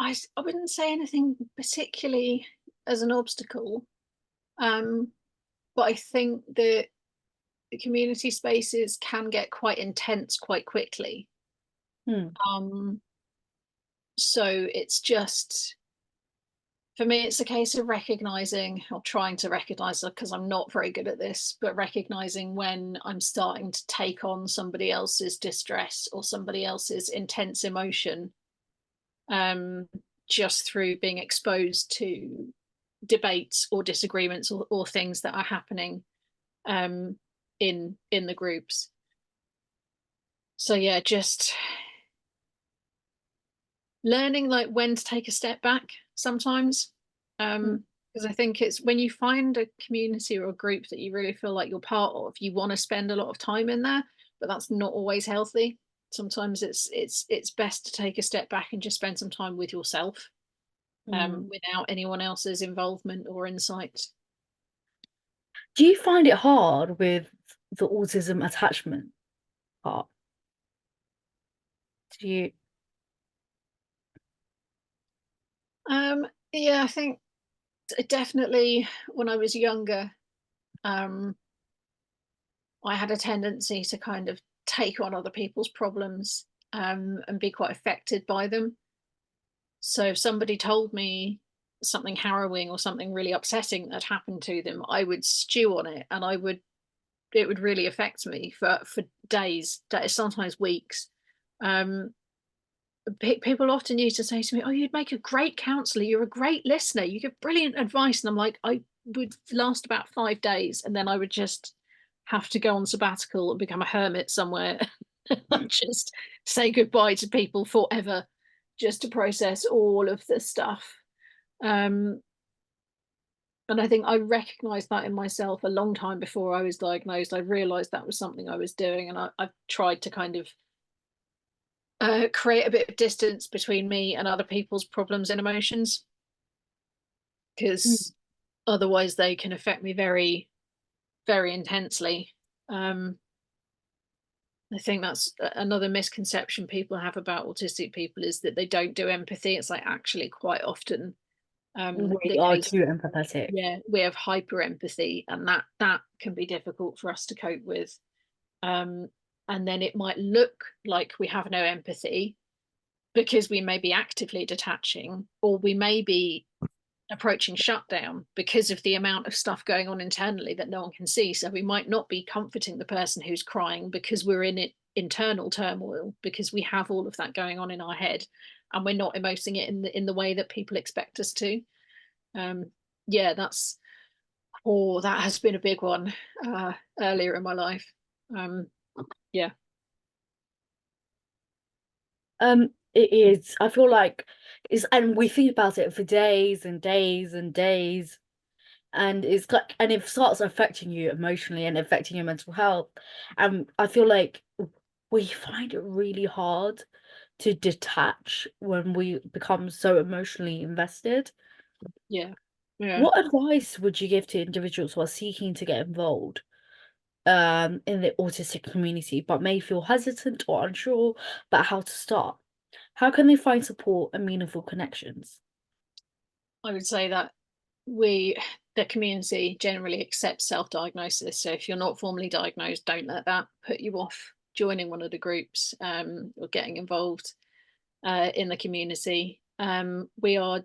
Speaker 2: I wouldn't say anything particularly as an obstacle, but I think that the community spaces can get quite intense quite quickly.
Speaker 1: Hmm.
Speaker 2: So it's just, for me, it's a case of recognizing, or trying to recognize, because I'm not very good at this, but recognizing when I'm starting to take on somebody else's distress or somebody else's intense emotion, just through being exposed to debates or disagreements, or things that are happening in the groups. So yeah, just learning like when to take a step back sometimes,
Speaker 1: Hmm.
Speaker 2: because I think it's when you find a community or a group that you really feel like you're part of, you want to spend a lot of time in there, but that's not always healthy. Sometimes it's best to take a step back and just spend some time with yourself,
Speaker 1: Hmm.
Speaker 2: without anyone else's involvement or insight.
Speaker 1: Do you find it hard with the autism attachment part? Do you?
Speaker 2: Yeah, I think definitely when I was younger, um, I had a tendency to kind of take on other people's problems, and be quite affected by them. So if somebody told me something harrowing or something really upsetting that happened to them, I would stew on it, and it would really affect me for days, sometimes weeks. Um, People often used to say to me, "Oh, you'd make a great counselor. You're a great listener. You give brilliant advice." And I'm like, I would last about 5 days, and then I would just have to go on sabbatical and become a hermit somewhere, and just say goodbye to people forever, just to process all of the stuff. Um, and I think I recognized that in myself a long time before I was diagnosed. I realized that was something I was doing, and I've tried to kind of create a bit of distance between me and other people's problems and emotions,
Speaker 1: Hmm.
Speaker 2: because otherwise they can affect me very, very intensely. Um, I think that's another misconception people have about autistic people, is that they don't do empathy. It's like actually quite often
Speaker 1: We
Speaker 2: the
Speaker 1: are
Speaker 2: case.
Speaker 1: too empathetic.
Speaker 2: Yeah, we have hyper empathy, and that can be difficult for us to cope with. Um, and then it might look like we have no empathy because we may be actively detaching, or we may be approaching shutdown because of the amount of stuff going on internally that no one can see. So we might not be comforting the person who's crying because we're in it internal turmoil, because we have all of that going on in our head, and we're not emoting it in the way that people expect us to. Um, yeah, that has been a big one earlier in my life. Um, yeah,
Speaker 1: It is. I feel like it's, and we think about it for days and days and days, and it's like, and it starts affecting you emotionally and affecting your mental health. And I feel like we find it really hard to detach when we become so emotionally invested.
Speaker 2: yeah, yeah.
Speaker 1: What advice would you give to individuals who are seeking to get involved in the autistic community but may feel hesitant or unsure about how to start? How can they find support and meaningful connections?
Speaker 2: I would say that we the community generally accepts self-diagnosis. So if you're not formally diagnosed, don't let that put you off joining one of the groups, or getting involved in the community. We are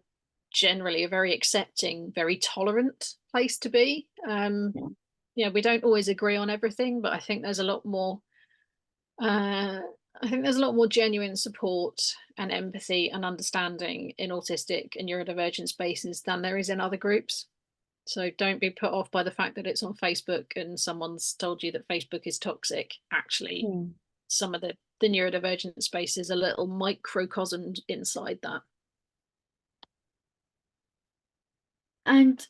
Speaker 2: generally a very accepting, very tolerant place to be.
Speaker 1: Yeah.
Speaker 2: Yeah, we don't always agree on everything, but uh, I think there's a lot more genuine support and empathy and understanding in autistic and neurodivergent spaces than there is in other groups. So don't be put off by the fact that it's on Facebook and someone's told you that Facebook is toxic. Actually,
Speaker 1: Hmm.
Speaker 2: some of the the neurodivergent space is a little microcosm inside that.
Speaker 1: And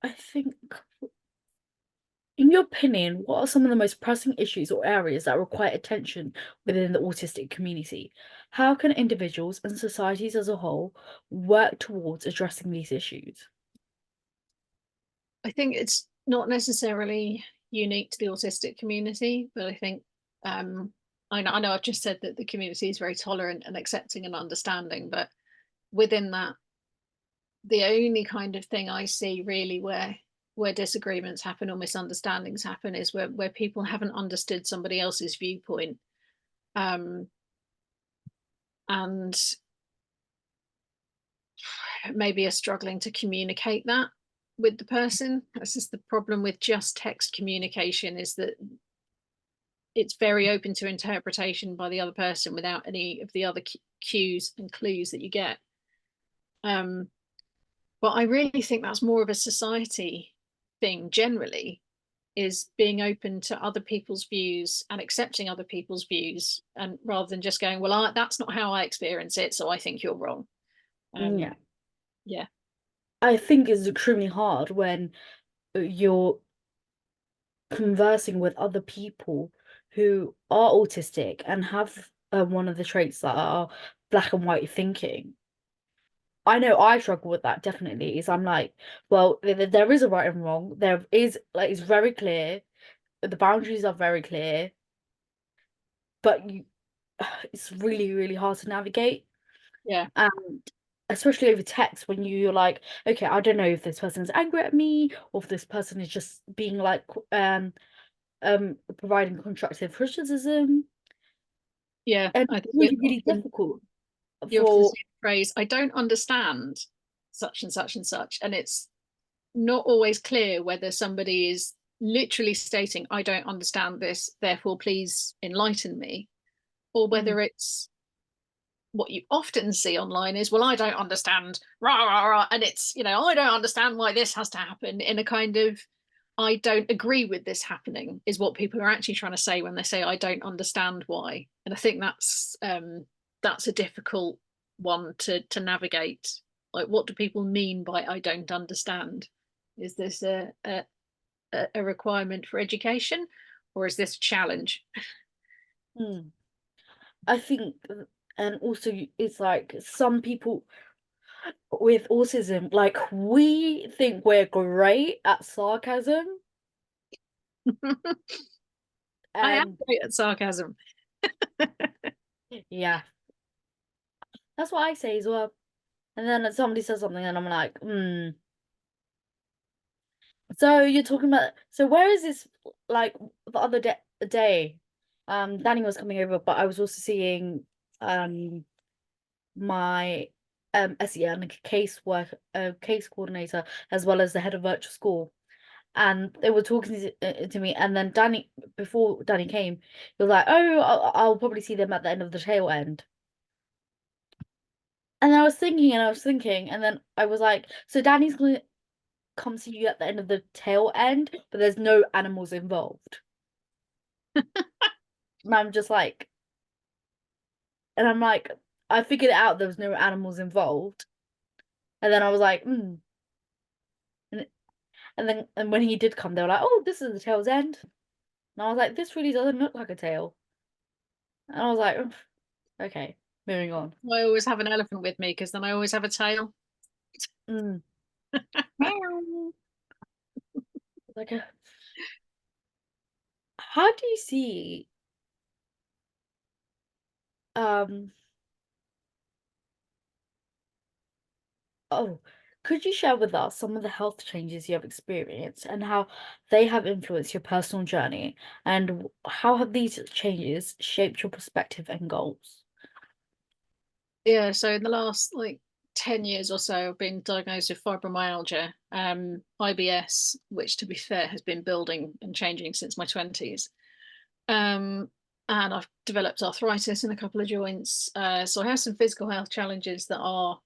Speaker 1: I think, in your opinion, what are some of the most pressing issues or areas that require attention within the autistic community? How can individuals and societies as a whole work towards addressing these issues?
Speaker 2: I think it's not necessarily unique to the autistic community, but I think I know I've just said that the community is very tolerant and accepting and understanding, but within that, the only kind of thing I see really where disagreements happen or misunderstandings happen is where people haven't understood somebody else's viewpoint, and maybe are struggling to communicate that with the person. That's just the problem with just text communication, is that it's very open to interpretation by the other person without any of the other cues and clues that you get. But I really think that's more of a society thing generally, is being open to other people's views and accepting other people's views, and rather than just going, well, that's not how I experience it, so I think you're wrong.
Speaker 1: Yeah.
Speaker 2: Yeah.
Speaker 1: I think it's extremely hard when you're conversing with other people who are autistic and have one of the traits that are black and white thinking. I know I struggle with that definitely. Is I'm like, well, there is a right and wrong. There is, like, it's very clear. The boundaries are very clear, but it's really, really hard to navigate.
Speaker 2: Yeah.
Speaker 1: And especially over text, when you're like, okay, I don't know if this person is angry at me or if this person is just being like providing constructive criticism.
Speaker 2: Yeah,
Speaker 1: And
Speaker 2: I
Speaker 1: it's
Speaker 2: think
Speaker 1: really, really difficult
Speaker 2: you often
Speaker 1: for
Speaker 2: see the phrase, I don't understand such and such and such, and it's not always clear whether somebody is literally stating, I don't understand this, therefore please enlighten me, or
Speaker 1: mm,
Speaker 2: whether it's what you often see online is, well, I don't understand, rah, rah, rah, and it's, I don't understand why this has to happen, in a kind of, I don't agree with this happening, is what people are actually trying to say when they say I don't understand why. And I think that's a difficult one to navigate. Like, what do people mean by I don't understand? Is this a requirement for education, or is this a challenge?
Speaker 1: mm. I think, and also it's like some people with autism, like we think we're great at sarcasm,
Speaker 2: I am
Speaker 1: and
Speaker 2: great at sarcasm.
Speaker 1: yeah, that's what I say as well. And then somebody says something, and I'm like, hmm. So you're talking about, so where is this, like the other day, Danny was coming over, but I was also seeing my SEN case coordinator, as well as the head of virtual school. And they were talking to me, and then before Danny came, he was like, oh, I'll probably see them at the end of the tail end. And I was thinking, and then I was like, so Danny's gonna come see you at the end of the tail end, but there's no animals involved. And I'm just like, and I'm like, I figured it out, there was no animals involved. And then I was like, hmm. And, and when he did come, they were like, oh, this is the tail's end. And I was like, this really doesn't look like a tail. And I was like, "Oof, okay, moving on."
Speaker 2: I always have an elephant with me, because then I always have a tail.
Speaker 1: Mm. Meow. Like, how do you see um oh, could you share with us some of the health changes you have experienced and how they have influenced your personal journey, and how have these changes shaped your perspective and goals?
Speaker 2: Yeah, so in the last like 10 years or so, I've been diagnosed with fibromyalgia, IBS, which, to be fair, has been building and changing since my 20s. Um, and I've developed arthritis in a couple of joints. So I have some physical health challenges that are,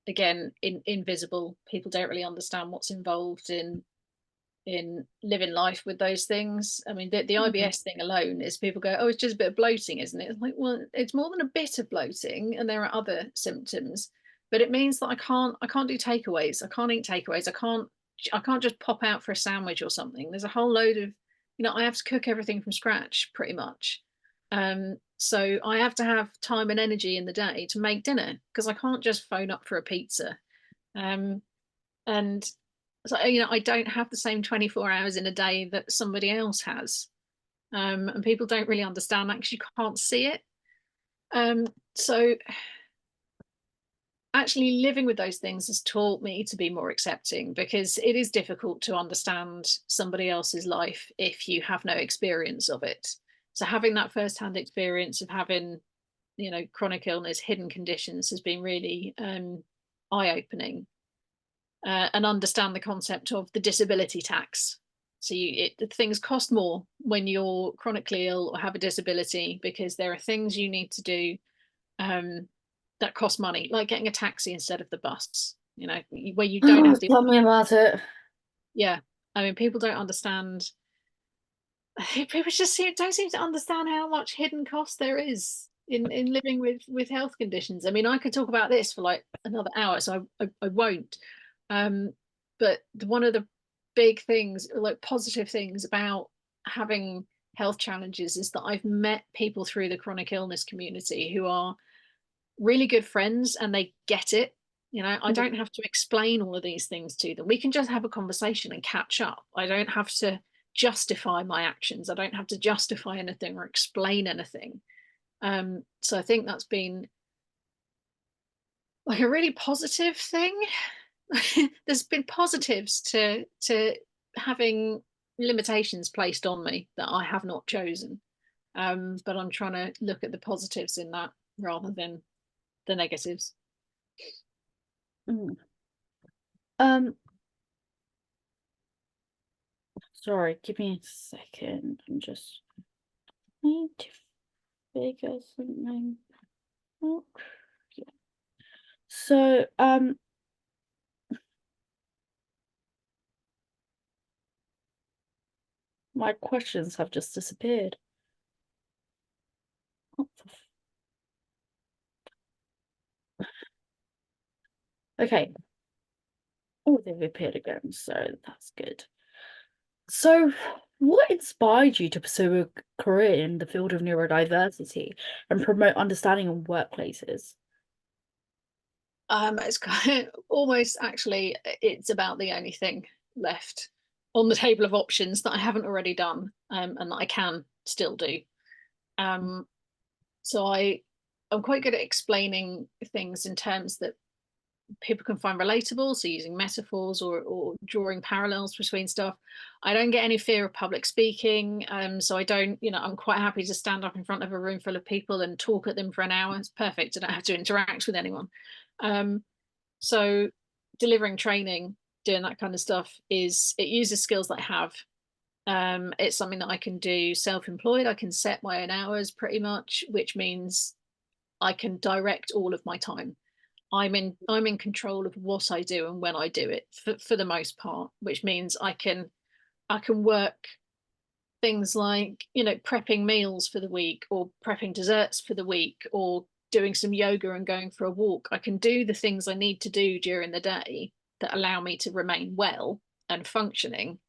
Speaker 2: again, invisible. People don't really understand what's involved in living life with those things. I mean, the
Speaker 1: Mhm.
Speaker 2: IBS thing alone is people go, oh, it's just a bit of bloating, isn't it? It's like, well, it's more than a bit of bloating, and there are other symptoms. But it means that I can't do takeaways. I can't eat takeaways. I can't just pop out for a sandwich or something. There's a whole load of, I have to cook everything from scratch pretty much. So I have to have time and energy in the day to make dinner because I can't just phone up for a pizza. Um, and so, I don't have the same 24 hours in a day that somebody else has. And people don't really understand that because you can't see it. So actually living with those things has taught me to be more accepting, because it is difficult to understand somebody else's life if you have no experience of it. So having that first-hand experience of having, chronic illness, hidden conditions, has been really eye-opening. And understand the concept of the disability tax. So things cost more when you're chronically ill or have a disability, because there are things you need to do um, that cost money, like getting a taxi instead of the bus, where you don't
Speaker 1: Oh,
Speaker 2: have the,
Speaker 1: tell me about it.
Speaker 2: yeah. I mean, people don't understand. People just don't seem to understand how much hidden cost there is in living with health conditions. I mean, I could talk about this for like another hour, so I won't. Um, but one of the big things, like positive things about having health challenges, is that I've met people through the chronic illness community who are really good friends and they get it. I don't have to explain all of these things to them. We can just have a conversation and catch up. I don't have to justify my actions. I don't have to justify anything or explain anything. So I think that's been like a really positive thing. There's been positives to having limitations placed on me that I have not chosen. But I'm trying to look at the positives in that rather than the negatives.
Speaker 1: Mm. Um, Sorry, give me a second. I'm just need to figure something out. Yeah. So, my questions have just disappeared. What the Okay. Oh, they've appeared again, so that's good. So, what inspired you to pursue a career in the field of neurodiversity and promote understanding in workplaces?
Speaker 2: It's kind of almost actually it's about the only thing left on the table of options that I haven't already done, and that I can still do. Um, so I'm quite good at explaining things in terms that people can find relatable. So using metaphors or drawing parallels between stuff. I don't get any fear of public speaking. So I don't, I'm quite happy to stand up in front of a room full of people and talk at them for an hour. It's perfect. I don't have to interact with anyone. Um, so delivering training, doing that kind of stuff, it uses skills that I have. It's something that I can do self-employed. I can set my own hours pretty much, which means I can direct all of my time. I'm in control of what I do and when I do it for the most part, which means I can work things like, prepping meals for the week or prepping desserts for the week or doing some yoga and going for a walk. I can do the things I need to do during the day that allow me to remain well and functioning,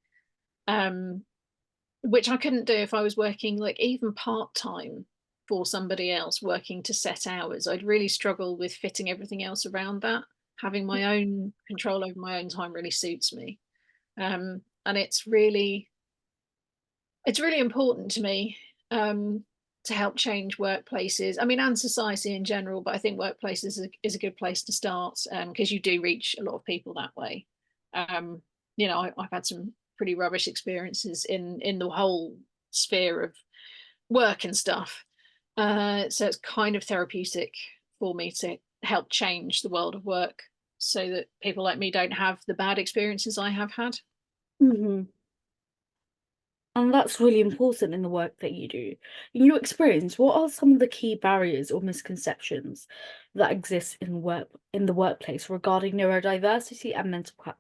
Speaker 2: um, which I couldn't do if I was working like even part-time for somebody else, working to set hours. I'd really struggle with fitting everything else around that. Having my own control over my own time really suits me. And it's really important to me, to help change workplaces. I mean, and society in general, but I think workplaces is a good place to start, because you do reach a lot of people that way. Um, I've had some pretty rubbish experiences in the whole sphere of work and stuff. So it's kind of therapeutic for me to help change the world of work so that people like me don't have the bad experiences I have had.
Speaker 1: Hmm. And that's really important in the work that you do. In your experience, what are some of the key barriers or misconceptions that exist in the workplace regarding neurodiversity and mental health?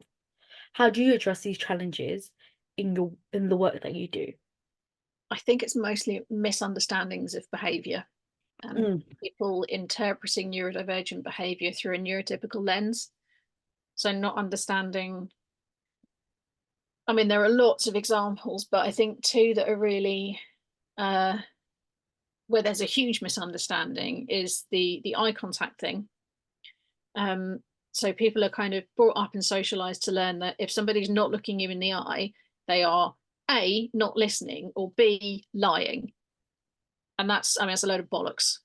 Speaker 1: How do you address these challenges in the work that you do?
Speaker 2: I think it's mostly misunderstandings of behavior and
Speaker 1: Mm,
Speaker 2: people interpreting neurodivergent behavior through a neurotypical lens. So not understanding, I mean, there are lots of examples, but I think two that are really uh, where there's a huge misunderstanding is the eye contact thing. Um, so people are kind of brought up and socialized to learn that if somebody's not looking you in the eye, they are A, not listening, or B, lying. And that's, I mean, that's a load of bollocks.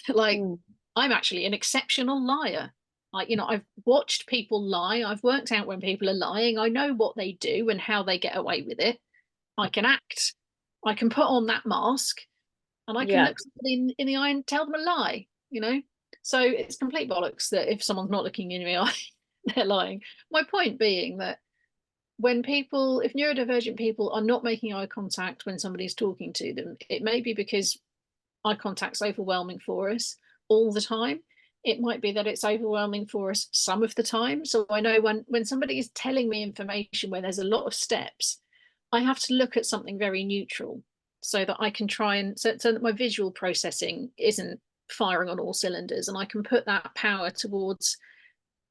Speaker 2: Like,
Speaker 1: mm,
Speaker 2: I'm actually an exceptional liar. Like, you know, I've watched people lie. I've worked out when people are lying. I know what they do and how they get away with it. I can act. I can put on that mask and I can
Speaker 1: yeah,
Speaker 2: look somebody in the eye and tell them a lie, you know? So it's complete bollocks that if someone's not looking in the eye, they're lying. My point being that when people, if neurodivergent people are not making eye contact when somebody's talking to them, it may be because eye contact's overwhelming for us all the time. It might be that it's overwhelming for us some of the time. So I know when somebody is telling me information where there's a lot of steps, I have to look at something very neutral so that I can try and so that my visual processing isn't firing on all cylinders, and I can put that power towards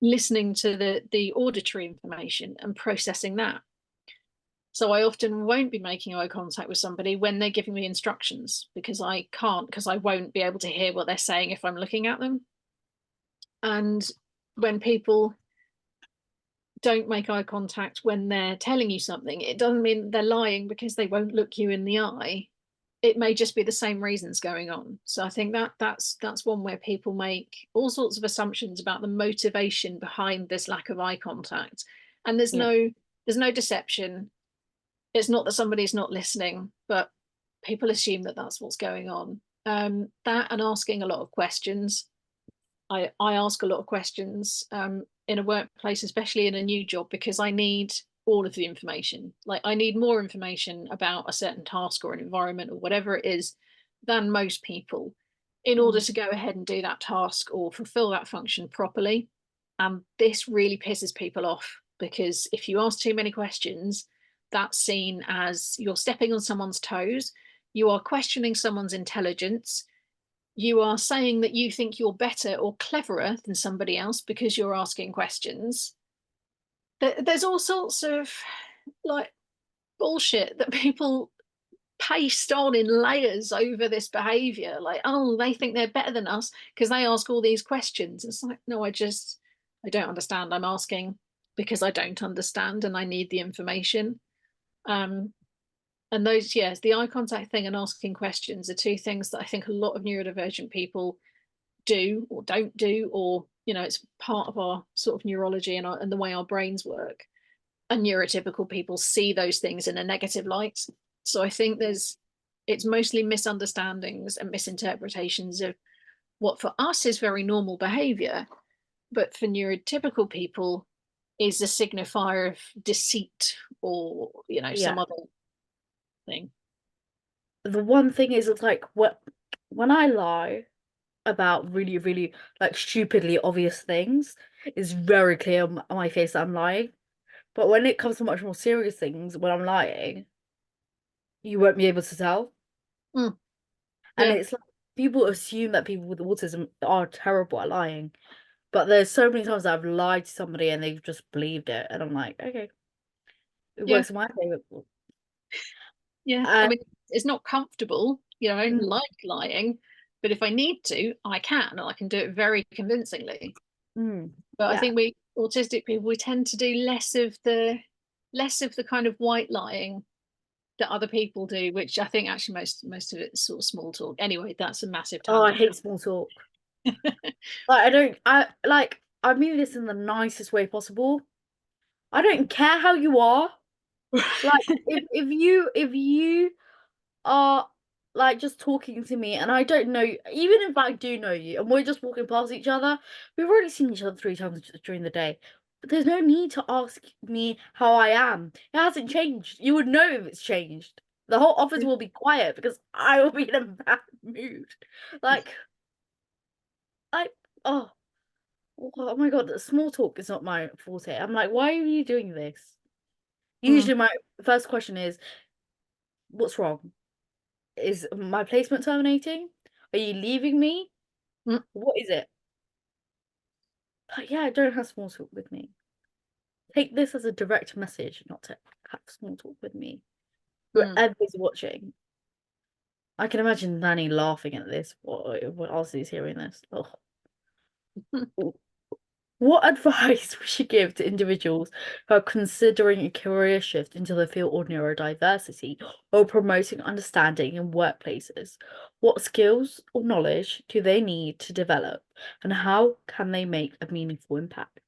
Speaker 2: listening to the auditory information and processing that. So I often won't be making eye contact with somebody when they're giving me instructions because I can't, because I won't be able to hear what they're saying if I'm looking at them. And when people don't make eye contact when they're telling you something, it doesn't mean they're lying because they won't look you in the eye. It may just be the same reasons going on. So I think that's one where people make all sorts of assumptions about the motivation behind this lack of eye contact. And
Speaker 1: yeah,
Speaker 2: there's no deception. It's not that somebody's not listening, but people assume that that's what's going on. That and asking a lot of questions. I ask a lot of questions in a workplace, especially in a new job, because I need all of the information. Like I need more information about a certain task or an environment or whatever it is than most people in order
Speaker 1: mm,
Speaker 2: to go ahead and do that task or fulfill that function properly. And this really pisses people off because if you ask too many questions, that's seen as you're stepping on someone's toes, you are questioning someone's intelligence, you are saying that you think you're better or cleverer than somebody else because you're asking questions. There's all sorts of like bullshit that people paste on in layers over this behavior. Like, oh, they think they're better than us because they ask all these questions. It's like, no, I don't understand. I'm asking because I don't understand and I need the information. Um, and those, yes, the eye contact thing and asking questions are two things that I think a lot of neurodivergent people do or don't do, or you know, it's part of our sort of neurology and the way our brains work. And neurotypical people see those things in a negative light. So I think it's mostly misunderstandings and misinterpretations of what for us is very normal behavior, but for neurotypical people is a signifier of deceit or you know some
Speaker 1: yeah.
Speaker 2: other thing.
Speaker 1: The one thing is, it's like when I lie about really, really like stupidly obvious things, it's very clear on my face that I'm lying. But when it comes to much more serious things, when I'm lying, you won't be able to tell.
Speaker 2: Mm,
Speaker 1: And
Speaker 2: yeah,
Speaker 1: it's like people assume that people with autism are terrible at lying. But there's so many times that I've lied to somebody and they've just believed it. And I'm like, okay, it
Speaker 2: yeah,
Speaker 1: works in my favor.
Speaker 2: yeah. I
Speaker 1: And
Speaker 2: mean, it's not comfortable. You know, I don't
Speaker 1: mm,
Speaker 2: like lying, but if I need to, I can, and I can do it very convincingly. But I
Speaker 1: yeah.
Speaker 2: think we autistic people we tend to do less of the kind of white lying that other people do, which I think actually most of it is sort of small talk. Anyway, that's a massive
Speaker 1: Oh, I
Speaker 2: tangent.
Speaker 1: hate small talk. Like I mean this in the nicest way possible. I don't care how you are. Like if you are like just talking to me and I don't know you, even if I do know you and we're just walking past each other, we've already seen each other 3 times during the day. But there's no need to ask me how I am. It hasn't changed. You would know if it's changed. The whole office will be quiet because I will be in a bad mood. Like, I oh, oh my God, small talk is not my forte. I'm like, why are you doing this?
Speaker 2: Mm,
Speaker 1: Usually my first question is, what's wrong? Is my placement terminating? Are you leaving me?
Speaker 2: mm,
Speaker 1: What is it? But yeah, don't have small talk with me. Take this as a direct message, not to have small talk with me.
Speaker 2: mm.
Speaker 1: Whoever's watching. I can imagine Nanny laughing at this. What else is hearing this? Ugh. What advice would you give to individuals who are considering a career shift into the field of neurodiversity or promoting understanding in workplaces? What skills or knowledge do they need to develop, and how can they make a meaningful impact?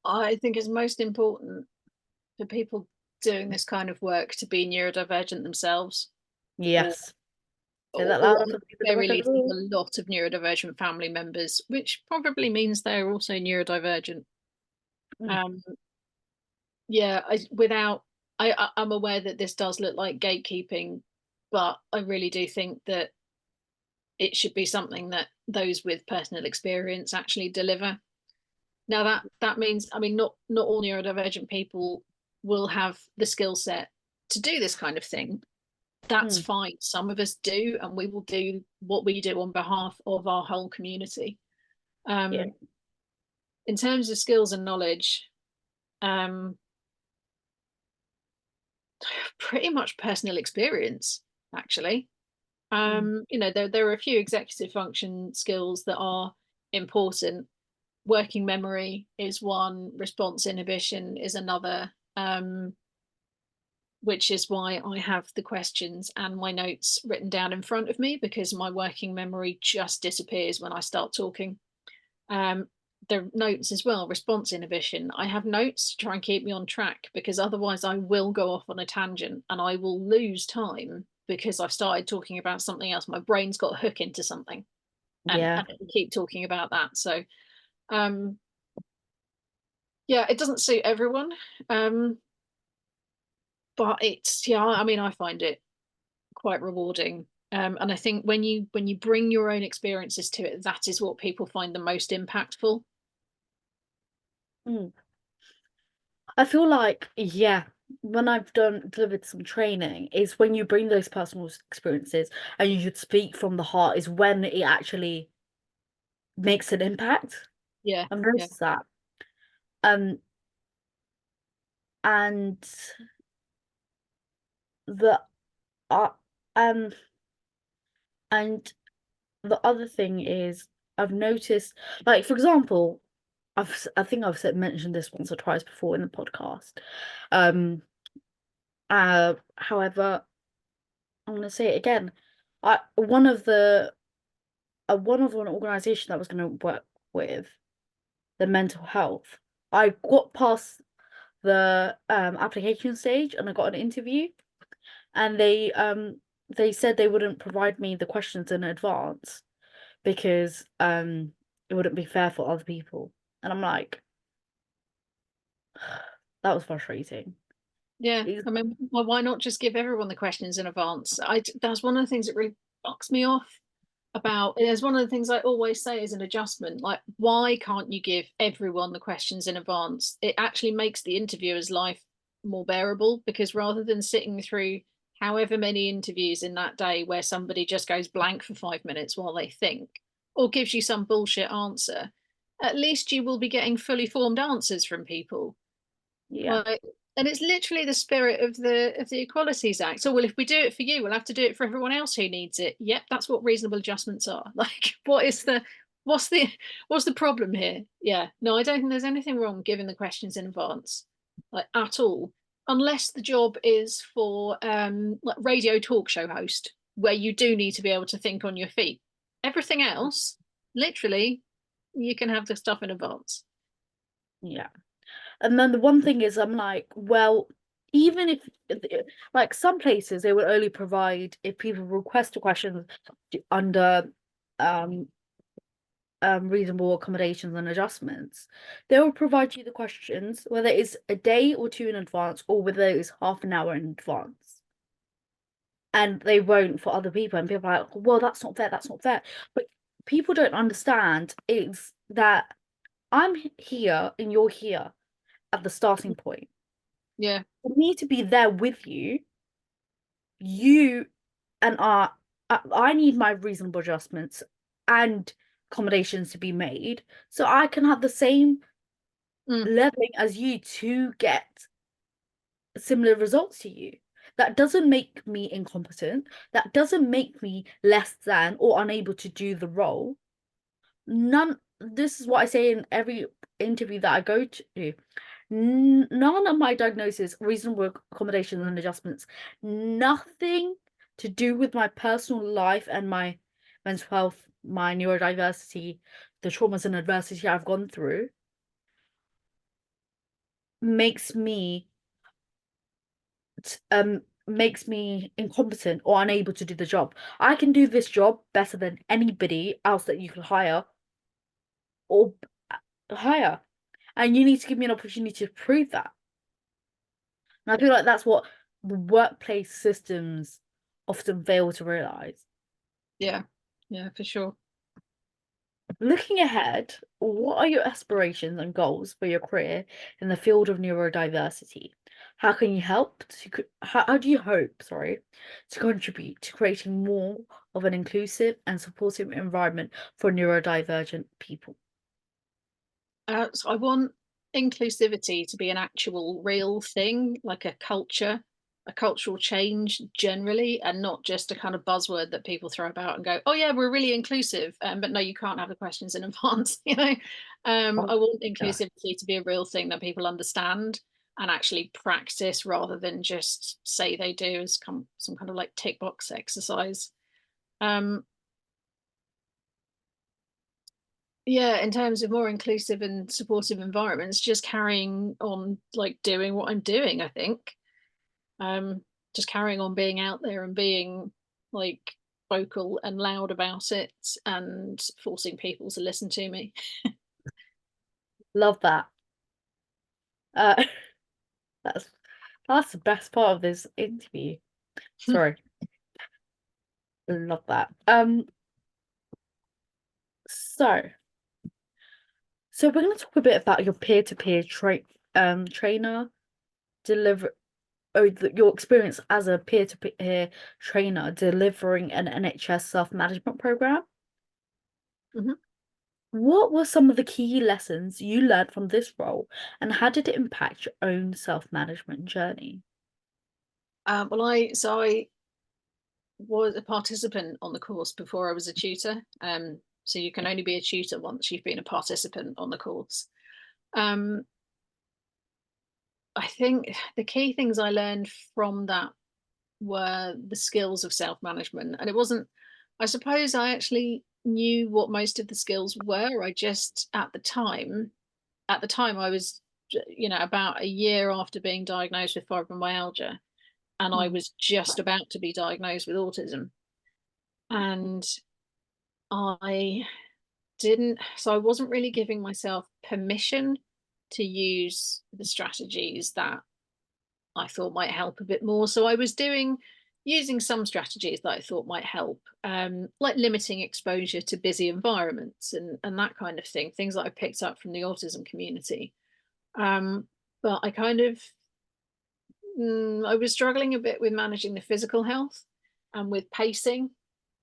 Speaker 2: I think it's most important for people doing this kind of work to be neurodivergent themselves, or
Speaker 1: Yes. Say that
Speaker 2: or
Speaker 1: loud
Speaker 2: at
Speaker 1: so
Speaker 2: the
Speaker 1: people in the
Speaker 2: very
Speaker 1: back of
Speaker 2: least
Speaker 1: the
Speaker 2: have
Speaker 1: room.
Speaker 2: a lot of neurodivergent family members, which probably means they're also neurodivergent.
Speaker 1: Mm,
Speaker 2: Um, yeah, I'm aware that this does look like gatekeeping, but I really do think that it should be something that those with personal experience actually deliver. Now that means, I mean, not all neurodivergent people will have the skill set to do this kind of thing. That's
Speaker 1: mm,
Speaker 2: fine. Some of us do, and we will do what we do on behalf of our whole community.
Speaker 1: yeah.
Speaker 2: Um, in terms of skills and knowledge, um, pretty much personal experience, actually.
Speaker 1: Mm,
Speaker 2: There are a few executive function skills that are important. Working memory is one, response inhibition is another, which is why I have the questions and my notes written down in front of me, because my working memory just disappears when I start talking. Um, the notes as well, response inhibition. I have notes to try and keep me on track, because otherwise I will go off on a tangent and I will lose time because I've started talking about something else. My brain's got a hook into something,
Speaker 1: yeah.
Speaker 2: and I keep talking about that. So um, yeah, it doesn't suit everyone. Um, but it's, yeah, I mean, I find it quite rewarding. And I think when you bring your own experiences to it, that is what people find the most impactful.
Speaker 1: Mm. I feel like, yeah, when I've delivered some training, is when you bring those personal experiences and you should speak from the heart, is when it actually makes an impact.
Speaker 2: Yeah,
Speaker 1: I've
Speaker 2: yeah.
Speaker 1: noticed that. Um, and the uh, um, and the other thing is I've noticed, like for example, I think I've mentioned this once or twice before in the podcast. Um, however, I'm gonna say it again. One of an organization that was gonna work with the mental health. I got past the application stage and I got an interview, and they said they wouldn't provide me the questions in advance because it wouldn't be fair for other people. And I'm like, that was frustrating.
Speaker 2: Yeah,
Speaker 1: It's-
Speaker 2: I mean, well, why not just give everyone the questions in advance? That's one of the things that really fucks me off about. There's one of the things I always say is an adjustment. Like, why can't you give everyone the questions in advance? It actually makes the interviewer's life more bearable, because rather than sitting through however many interviews in that day where somebody just goes blank for 5 minutes while they think, or gives you some bullshit answer, at least you will be getting fully formed answers from people.
Speaker 1: yeah,
Speaker 2: Like, and it's literally the spirit of the Equalities Act. So, well, if we do it for you, we'll have to do it for everyone else who needs it. Yep, that's what reasonable adjustments are. Like, what's the what's the problem here? Yeah, no, I don't think there's anything wrong giving the questions in advance, like at all, unless the job is for like radio talk show host, where you do need to be able to think on your feet. Everything else, literally, you can have the stuff in advance.
Speaker 1: yeah. And then the one thing is, I'm like, well, even if, like, some places they would only provide if people request a question under um reasonable accommodations and adjustments. They will provide you the questions, whether it's a day or two in advance, or whether it's half an hour in advance. And they won't for other people. And people are like, well, that's not fair, that's not fair. But people don't understand is that I'm here and you're here at the starting point.
Speaker 2: Yeah.
Speaker 1: For me to be there with you, you and I need my reasonable adjustments and accommodations to be made so I can have the same
Speaker 2: Mm.
Speaker 1: leveling as you to get similar results to you. That doesn't make me incompetent. That doesn't make me less than or unable to do the role. This is what I say in every interview that I go to. None of my diagnosis, reasonable accommodations and adjustments, nothing to do with my personal life and my mental health, my neurodiversity, the traumas and adversity I've gone through, makes me makes me incompetent or unable to do the job. I can do this job better than anybody else that you can hire or hire. And you need to give me an opportunity to prove that. And I feel like that's what the workplace systems often fail to realize.
Speaker 2: Yeah. Yeah, for sure.
Speaker 1: Looking ahead, what are your aspirations and goals for your career in the field of neurodiversity? How can you how do you hope, sorry, to contribute to creating more of an inclusive and supportive environment for neurodivergent people?
Speaker 2: So I want inclusivity to be an actual real thing, like a cultural change generally, and not just a kind of buzzword that people throw about and go, "Oh yeah, we're really inclusive," but no, you can't have the questions in advance.
Speaker 1: Oh,
Speaker 2: I want
Speaker 1: yeah.
Speaker 2: inclusivity to be a real thing that people understand and actually practice rather than just say they do as some kind of like tick box exercise. Um, Yeah, in terms of more inclusive and supportive environments, just carrying on like doing what I'm doing, I think. Um, just carrying on being out there and being like vocal and loud about it and forcing people to listen to me.
Speaker 1: Love that. Uh, that's that's the best part of this interview. Sorry, love that. So so we're going to talk a bit about your peer-to-peer trainer deliver your experience as a peer-to-peer trainer delivering an NHS self-management program.
Speaker 2: Mhm.
Speaker 1: What were some of the key lessons you learned from this role, and how did it impact your own self-management journey?
Speaker 2: I was a participant on the course before I was a tutor. So you can only be a tutor once you've been a participant on the course. Um, I think the key things I learned from that were the skills of self-management. And it wasn't, I suppose I actually knew what most of the skills were. I just at the time I was, about a year after being diagnosed with fibromyalgia, and I
Speaker 1: Mm.
Speaker 2: was just about to be diagnosed with autism. And I so I wasn't really giving myself permission to use the strategies that I thought might help a bit more. So I was using some strategies that I thought might help, like limiting exposure to busy environments and that kind of thing, things that I picked up from the autism community. Um, but I was struggling a bit with managing the physical health and with pacing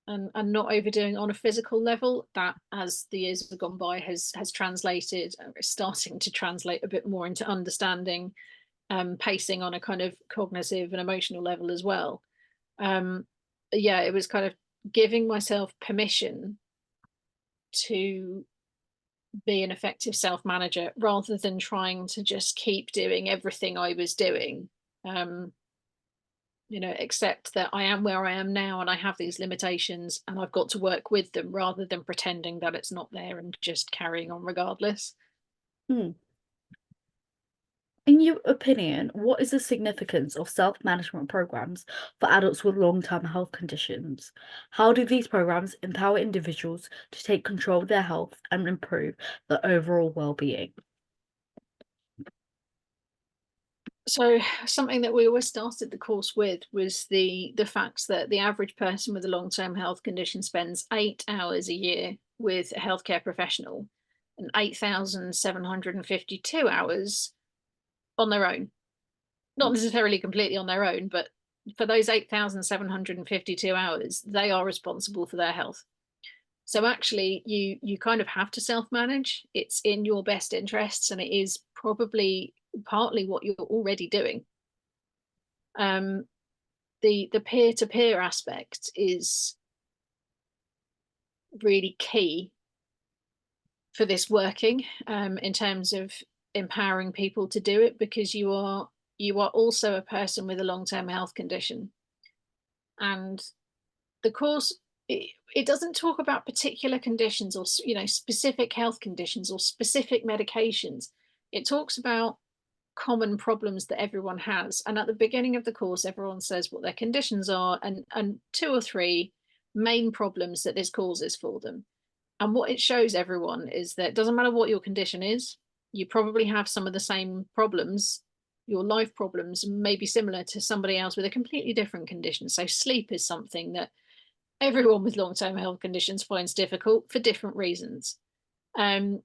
Speaker 2: and not overdoing on a physical level. That, as the years have gone by, has translated, is starting to translate a bit more into understanding pacing on a kind of cognitive and emotional level as well. Um, yeah, it was kind of giving myself permission to be an effective self manager rather than trying to just keep doing everything I was doing. Um, accept that I am where I am now and I have these limitations and I've got to work with them rather than pretending that it's not there and just carrying on regardless.
Speaker 1: Mm. In your opinion, what is the significance of self-management programs for adults with long-term health conditions? How do these programs empower individuals to take control of their health and improve their overall well-being?
Speaker 2: So something that we always started the course with was the fact that the average person with a long-term health condition spends 8 hours a year with a healthcare professional and 8,752 hours on their own. not necessarily completely on their own, but for those 8,752 hours, they are responsible for their health. So actually, you kind of have to self-manage. It's in your best interests, and it is probably partly what you're already doing. The peer-to-peer aspect is really key for this working, in terms of empowering people to do it, because you are also a person with a long-term health condition, and the course, it doesn't talk about particular conditions or specific health conditions or specific medications. It talks about common problems that everyone has, and at the beginning of the course everyone says what their conditions are and 2 or 3 main problems that this causes for them. And what it shows everyone is that it doesn't matter what your condition is, you probably have some of the same problems. Your life problems may be similar to somebody else with a completely different condition. So sleep is something that everyone with long-term health conditions finds difficult for different reasons.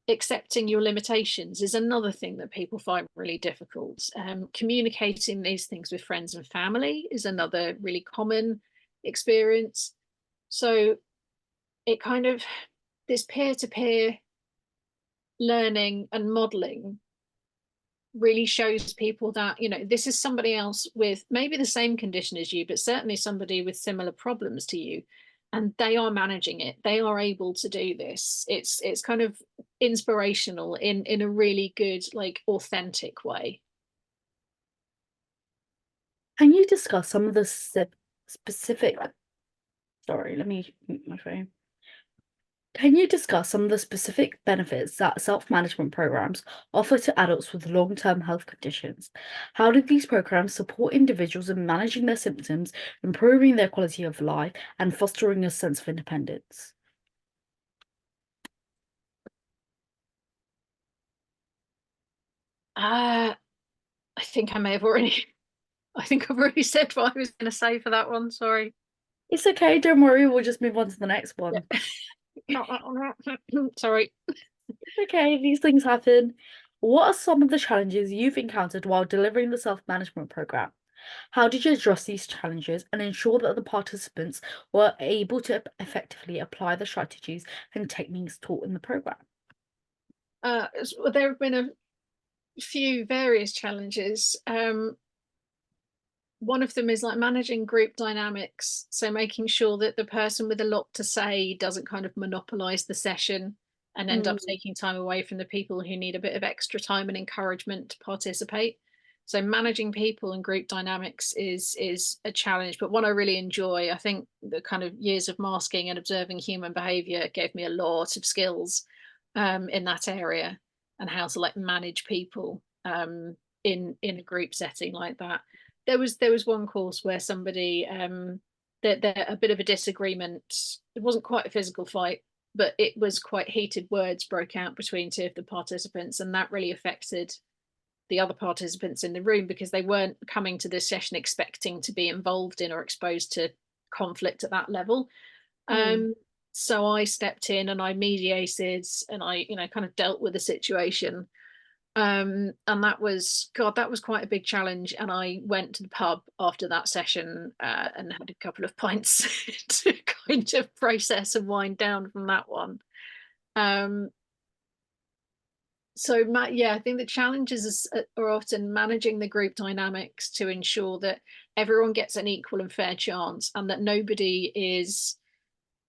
Speaker 2: Accepting your limitations is another thing that people find really difficult. Communicating these things with friends and family is another really common experience. So it kind of, this peer-to-peer learning and modeling really shows people that, this is somebody else with maybe the same condition as you, but certainly somebody with similar problems to you, and they are managing it. They are able to do this. It's kind of inspirational in a really good, like, authentic way.
Speaker 1: Can you discuss some of the specific, sorry, let me mute my phone. Can you discuss some of the specific benefits that self-management programs offer to adults with long-term health conditions? How do these programs support individuals in managing their symptoms, improving their quality of life, and fostering a sense of independence?
Speaker 2: I think I may have already, I think I've already said what I was going to say for that one. Sorry.
Speaker 1: It's okay, don't worry, we'll just move on to the next one.
Speaker 2: Sorry.
Speaker 1: Okay, these things happen. What are some of the challenges you've encountered while delivering the self-management program? How did you address these challenges and ensure that the participants were able to effectively apply the strategies and techniques taught in the program?
Speaker 2: There have been a few various challenges. One of them is like managing group dynamics, so making sure that the person with a lot to say doesn't kind of monopolize the session and end up taking time away from the people who need a bit of extra time and encouragement to participate. So managing people and group dynamics is a challenge, but one I really enjoy. I think the kind of years of masking and observing human behavior gave me a lot of skills, in that area, and how to like manage people, in a group setting like that. There was one course where somebody, there a bit of a disagreement. It wasn't quite a physical fight, but it was quite heated words broke out between 2 of the participants, and that really affected the other participants in the room because they weren't coming to this session expecting to be involved in or exposed to conflict at that level. So I stepped in and I mediated and I, kind of dealt with the situation. And that was quite a big challenge. And I went to the pub after that session, and had a couple of pints to kind of process and wind down from that one. So yeah, I think the challenges are often managing the group dynamics to ensure that everyone gets an equal and fair chance and that nobody is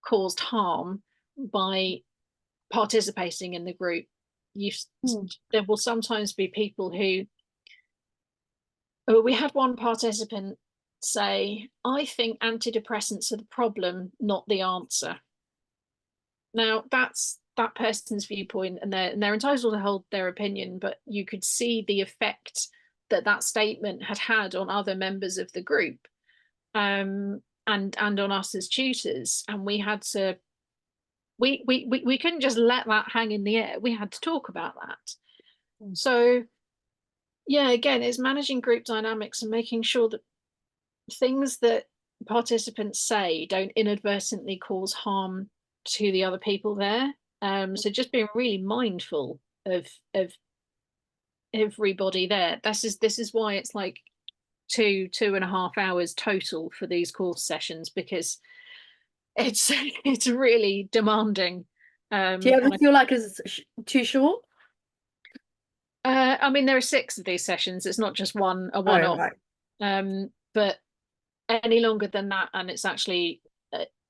Speaker 2: caused harm by participating in the group. There will sometimes be people who, we had one participant say, I think antidepressants are the problem, not the answer. Now that's that person's viewpoint, and they're entitled to hold their opinion, but you could see the effect that that statement had on other members of the group, and on us as tutors, and we had to, we couldn't just let that hang in the air. We had to talk about that. So yeah, again, it's managing group dynamics and making sure that things that participants say don't inadvertently cause harm to the other people there. So just being really mindful of everybody there. This is why it's like two and a half hours total for these course sessions, because it's it's really demanding.
Speaker 1: Do you ever
Speaker 2: And
Speaker 1: feel like it's too short?
Speaker 2: I mean, there are 6 of these sessions. It's not just a
Speaker 1: Oh,
Speaker 2: one-off.
Speaker 1: right.
Speaker 2: But any longer than that, and it's actually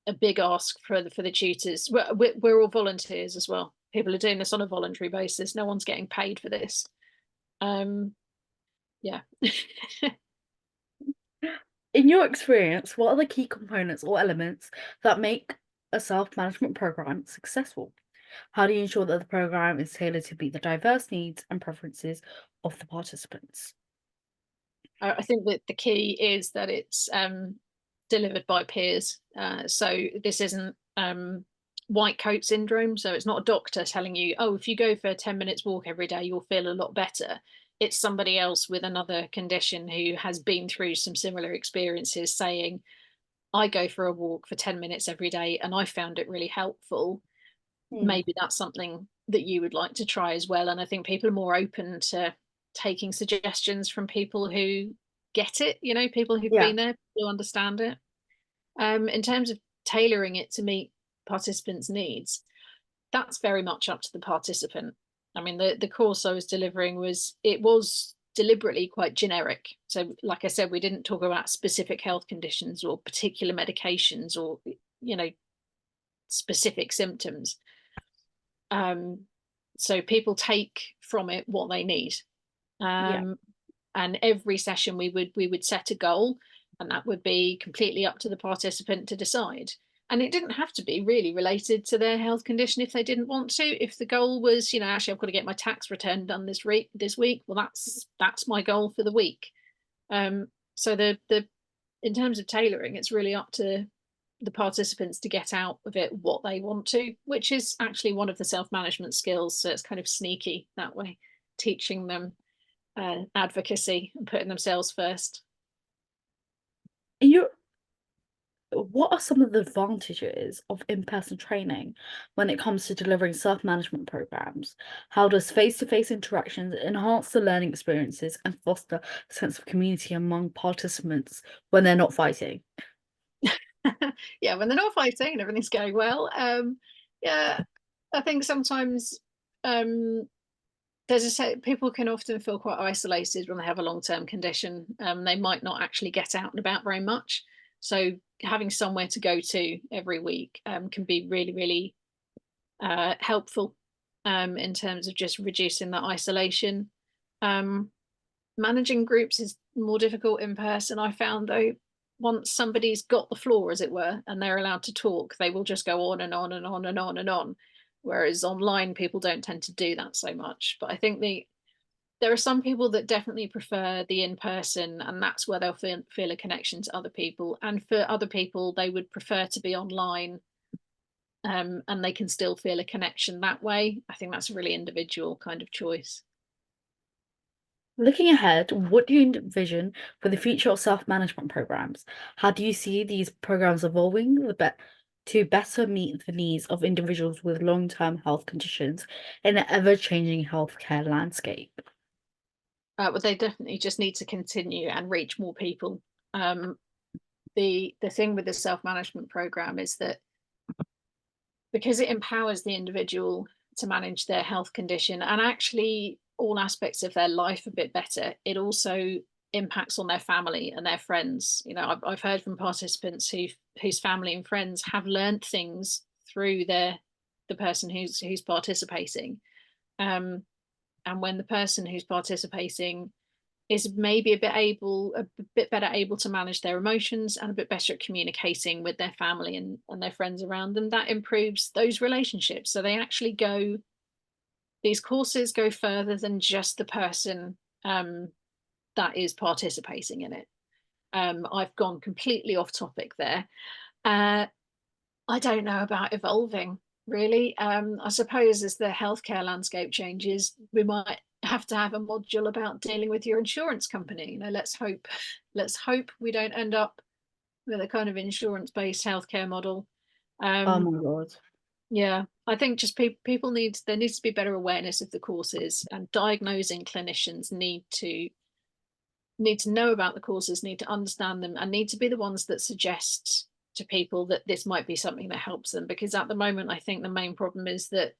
Speaker 2: a big ask for the tutors. We're all volunteers as well. People are doing this on a voluntary basis. No one's getting paid for this. Yeah.
Speaker 1: In your experience, what are the key components or elements that make a self-management program successful? How do you ensure that the program is tailored to meet the diverse needs and preferences of the participants?
Speaker 2: I think that the key is that it's delivered by peers. So this isn't white coat syndrome. So it's not a doctor telling you, oh, if you go for a 10 minutes walk every day, you'll feel a lot better. It's somebody else with another condition who has been through some similar experiences saying, I go for a walk for 10 minutes every day and I found it really helpful.
Speaker 1: Hmm.
Speaker 2: Maybe that's something that you would like to try as well. And I think people are more open to taking suggestions from people who get it, people who've
Speaker 1: Yeah,
Speaker 2: been there, who understand it. In terms of tailoring it to meet participants' needs, that's very much up to the participant. I mean, the course I was delivering was deliberately quite generic. So, like I said, we didn't talk about specific health conditions or particular medications or, you know, specific symptoms. So people take from it what they need.
Speaker 1: yeah.
Speaker 2: Um, and every session we would set a goal, and that would be completely up to the participant to decide. And it didn't have to be really related to their health condition if they didn't want to. If the goal was, actually I've got to get my tax return done this week, well, that's my goal for the week. So the in terms of tailoring, it's really up to the participants to get out of it what they want to, which is actually one of the self-management skills. So it's kind of sneaky that way, teaching them advocacy and putting themselves first.
Speaker 1: And what are some of the advantages of in-person training when it comes to delivering self-management programs? How does face-to-face interactions enhance the learning experiences and foster a sense of community among participants when they're not fighting?
Speaker 2: Yeah, when they're not fighting and everything's going well. Yeah, I think sometimes people can often feel quite isolated when they have a long-term condition. They might not actually get out and about very much. So having somewhere to go to every week can be really, really helpful in terms of just reducing that isolation. Um, Managing groups is more difficult in person. I found, though, once somebody's got the floor, as it were, and they're allowed to talk, they will just go on and on and on and on and on. Whereas online, people don't tend to do that so much. But I think there are some people that definitely prefer the in person, and that's where they'll feel a connection to other people. And for other people, they would prefer to be online, and they can still feel a connection that way. I think that's a really individual kind of choice.
Speaker 1: Looking ahead, what do you envision for the future of self-management programs? How do you see these programs evolving to better meet the needs of individuals with long-term health conditions in an ever-changing healthcare landscape?
Speaker 2: But they definitely just need to continue and reach more people. Um, the thing with the self management program is that because it empowers the individual to manage their health condition and actually all aspects of their life a bit better, it also impacts on their family and their friends. I've heard from participants whose family and friends have learned things through the person who's participating. And when the person who's participating is maybe a bit better able to manage their emotions and a bit better at communicating with their family and their friends around them, that improves those relationships. So these courses go further than just the person that is participating in it. I've gone completely off topic there. uh, I don't know about evolving, really. I suppose as the healthcare landscape changes, we might have to have a module about dealing with your insurance company. Let's hope we don't end up with a kind of insurance-based healthcare model.
Speaker 1: Oh
Speaker 2: Um,
Speaker 1: my God.
Speaker 2: yeah, I think just there needs to be better awareness of the courses, and diagnosing clinicians need to need to know about the courses, need to understand them, and need to be the ones that suggest to people that this might be something that helps them. Because at the moment, I think the main problem is that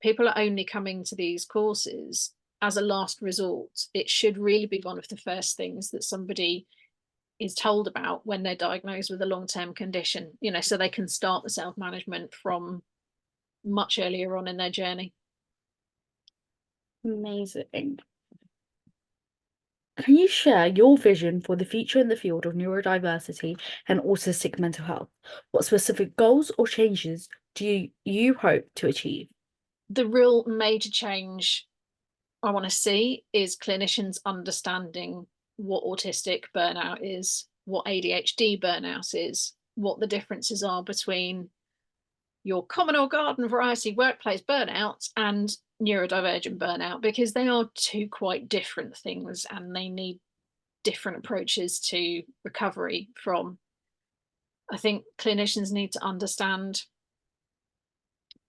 Speaker 2: people are only coming to these courses as a last resort. It should really be one of the first things that somebody is told about when they're diagnosed with a long-term condition, you know, so they can start the self-management from much earlier on in their journey.
Speaker 1: Amazing. Can you share your vision for the future in the field of neurodiversity and autistic mental health? What specific goals or changes do you hope to achieve?
Speaker 2: The real major change I want to see is clinicians understanding what autistic burnout is, what ADHD burnout is, what the differences are between your common or garden variety workplace burnout and neurodivergent burnout, because they are two quite different things and they need different approaches to recovery from. I think clinicians need to understand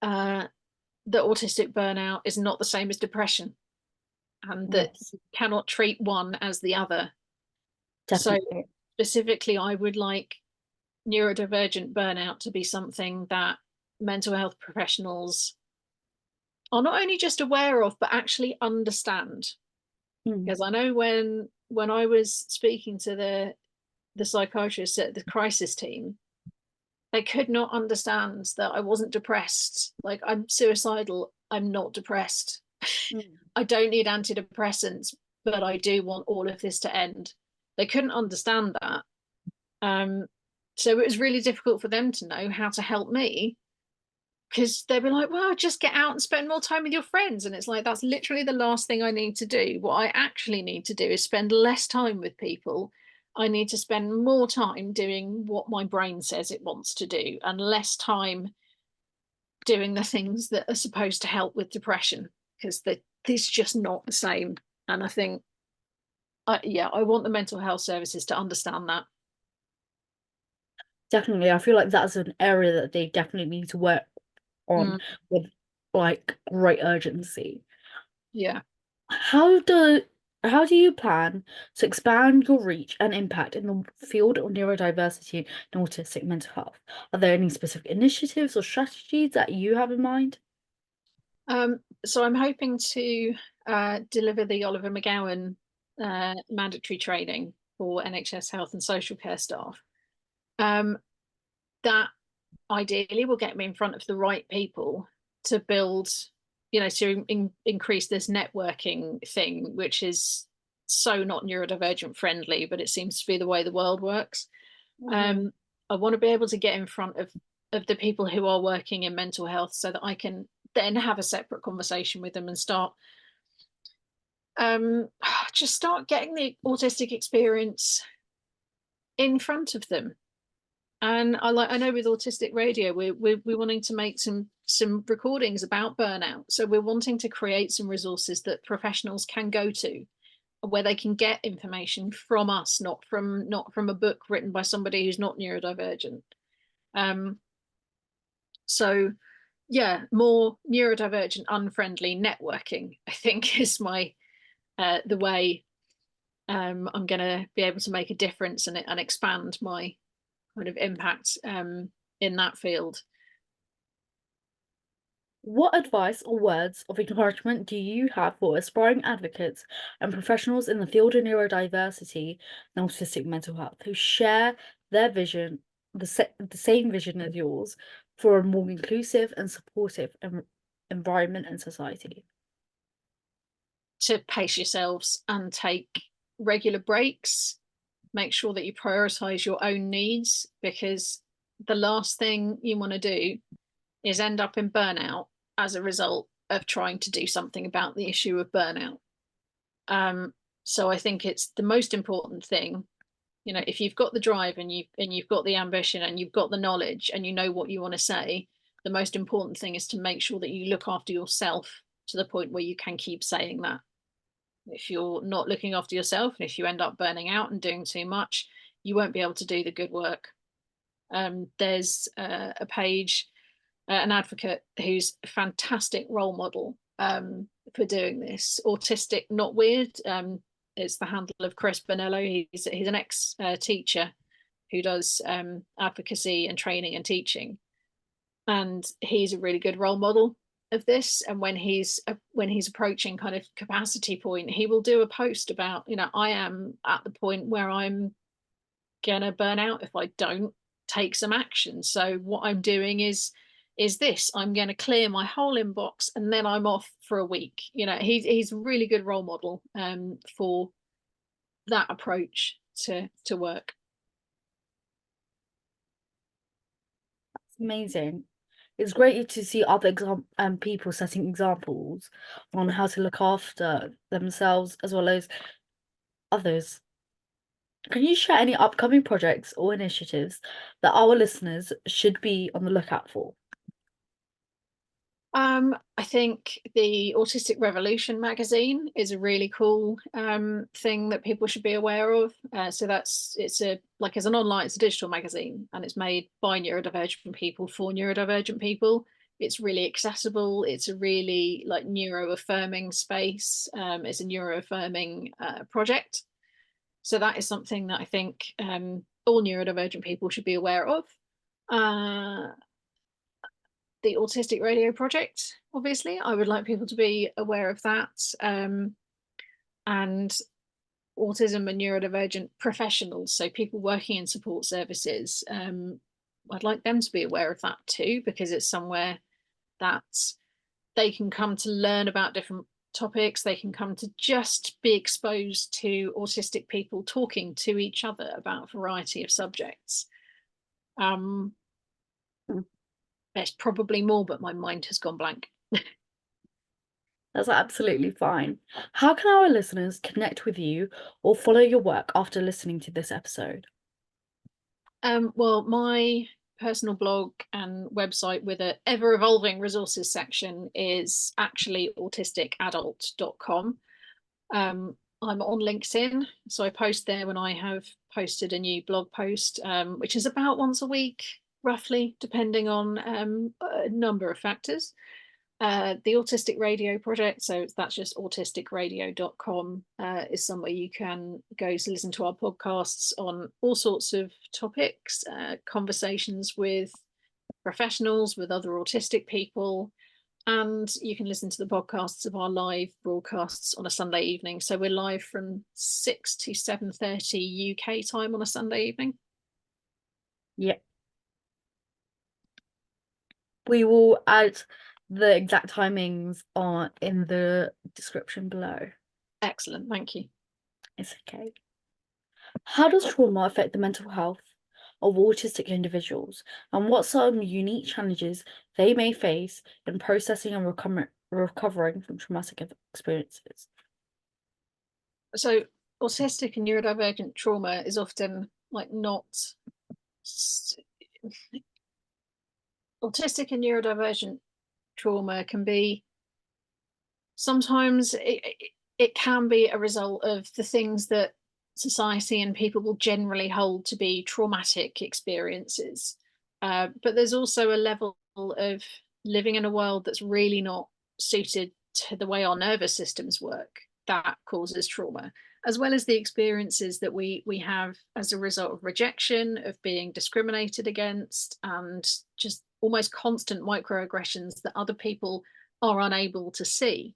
Speaker 2: that autistic burnout is not the same as depression, and that
Speaker 1: Yes,
Speaker 2: you cannot treat one as the other. So
Speaker 1: definitely.
Speaker 2: specifically, I would like neurodivergent burnout to be something that mental health professionals are not only just aware of, but actually understand.
Speaker 1: Mm,
Speaker 2: Because I know when I was speaking to the psychiatrists at the crisis team, they could not understand that I wasn't depressed. Like, I'm suicidal, I'm not depressed.
Speaker 1: mm.
Speaker 2: I don't need antidepressants, but I do want all of this to end. They couldn't understand that. Um, so it was really difficult for them to know how to help me, because they'd be like, well, just get out and spend more time with your friends. And it's like, that's literally the last thing I need to do. What I actually need to do is spend less time with people. I need to spend more time doing what my brain says it wants to do, and less time doing the things that are supposed to help with depression, because it's just not the same. And I think, yeah, I want the mental health services to understand that.
Speaker 1: Definitely. I feel like that's an area that they definitely need to work on
Speaker 2: Mm,
Speaker 1: with like great urgency.
Speaker 2: yeah.
Speaker 1: How do how do you plan to expand your reach and impact in the field of neurodiversity and autistic mental health? Are there any specific initiatives or strategies that you have in mind?
Speaker 2: So I'm hoping to deliver the Oliver McGowan mandatory training for NHS health and social care staff. Um, that ideally will get me in front of the right people to build, you know, to increase this networking thing, which is so not neurodivergent friendly, but it seems to be the way the world works.
Speaker 1: Mhm.
Speaker 2: Um, I want to be able to get in front of the people who are working in mental health, so that I can then have a separate conversation with them and start um, just start getting the autistic experience in front of them. And I know with autistic radio, we're wanting to make some recordings about burnout. So we're wanting to create some resources that professionals can go to, where they can get information from us, not from a book written by somebody who's not neurodivergent. Um, so yeah, more neurodivergent, unfriendly networking, I think, is my the way I'm going to be able to make a difference and expand my kind of impact in that field.
Speaker 1: What advice or words of encouragement do you have for aspiring advocates and professionals in the field of neurodiversity and autistic mental health who share their vision, the same vision as yours, for a more inclusive and supportive environment and society?
Speaker 2: To pace yourselves and take regular breaks, make sure that you prioritize your own needs, because the last thing you want to do is end up in burnout as a result of trying to do something about the issue of burnout. Um, so I think it's the most important thing. You know, if you've got the drive and you've got the ambition and you've got the knowledge and you know what you want to say, the most important thing is to make sure that you look after yourself to the point where you can keep saying that. If you're not looking after yourself, and if you end up burning out and doing too much, you won't be able to do the good work. There's a page, an advocate who's a fantastic role model for doing this. Autistic, not weird. it's the handle of Chris Bonello. He's an ex teacher who does advocacy and training and teaching, and he's a really good role model of this. And when he's approaching kind of capacity point, he will do a post about, you know, I am at the point where I'm gonna burn out if I don't take some action. So what I'm doing is this: I'm going to clear my whole inbox and then I'm off for a week. You know, he's a really good role model for that approach to work.
Speaker 1: That's amazing. It's great to see other people setting examples on how to look after themselves as well as others. Can you share any upcoming projects or initiatives that our listeners should be on the lookout for?
Speaker 2: I think the Autistic Revolution magazine is a really cool thing that people should be aware of. So it's an online, it's a digital magazine, and it's made by neurodivergent people for neurodivergent people. It's really accessible. It's a really like neuro-affirming space. It's a neuro-affirming project. So that is something that I think all neurodivergent people should be aware of. The Autistic Radio Project, obviously, I would like people to be aware of that. And autism and neurodivergent professionals, so people working in support services, I'd like them to be aware of that too, because it's somewhere that they can come to learn about different topics. They can come to just be exposed to autistic people talking to each other about a variety of subjects. There's probably more, but my mind has gone blank.
Speaker 1: That's absolutely fine. How can our listeners connect with you or follow your work after listening to this episode?
Speaker 2: Well, my personal blog and website with an ever-evolving resources section is actually autisticadult.com. I'm on LinkedIn, so I post there when I have posted a new blog post, which is about once a week, roughly, depending on a number of factors. The Autistic Radio Project, so that's just autisticradio.com, is somewhere you can go to listen to our podcasts on all sorts of topics, conversations with professionals, with other autistic people, and you can listen to the podcasts of our live broadcasts on a Sunday evening. So we're live from 6 to 7:30 UK time on a Sunday evening.
Speaker 1: Yeah. We will add the exact timings on in the description below.
Speaker 2: Excellent, thank you.
Speaker 1: It's okay. How does trauma affect the mental health of autistic individuals, and what some unique challenges they may face in processing and recovering from traumatic experiences?
Speaker 2: So autistic and neurodivergent trauma is often like not autistic and neurodivergent trauma can be sometimes it can be a result of the things that society and people will generally hold to be traumatic experiences, but there's also a level of living in a world that's really not suited to the way our nervous systems work that causes trauma, as well as the experiences that we have as a result of rejection, of being discriminated against, and just almost constant microaggressions that other people are unable to see.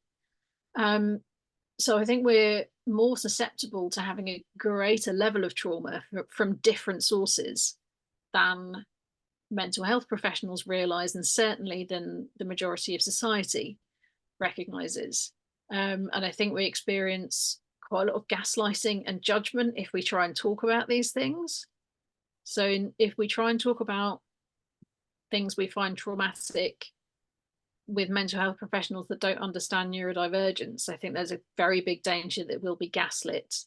Speaker 2: So I think we're more susceptible to having a greater level of trauma from different sources than mental health professionals realise, and certainly than the majority of society recognises. And I think we experience quite a lot of gaslighting and judgment if we try and talk about these things. So if we try and talk about things we find traumatic with mental health professionals that don't understand neurodivergence, I think there's a very big danger that we'll be gaslit,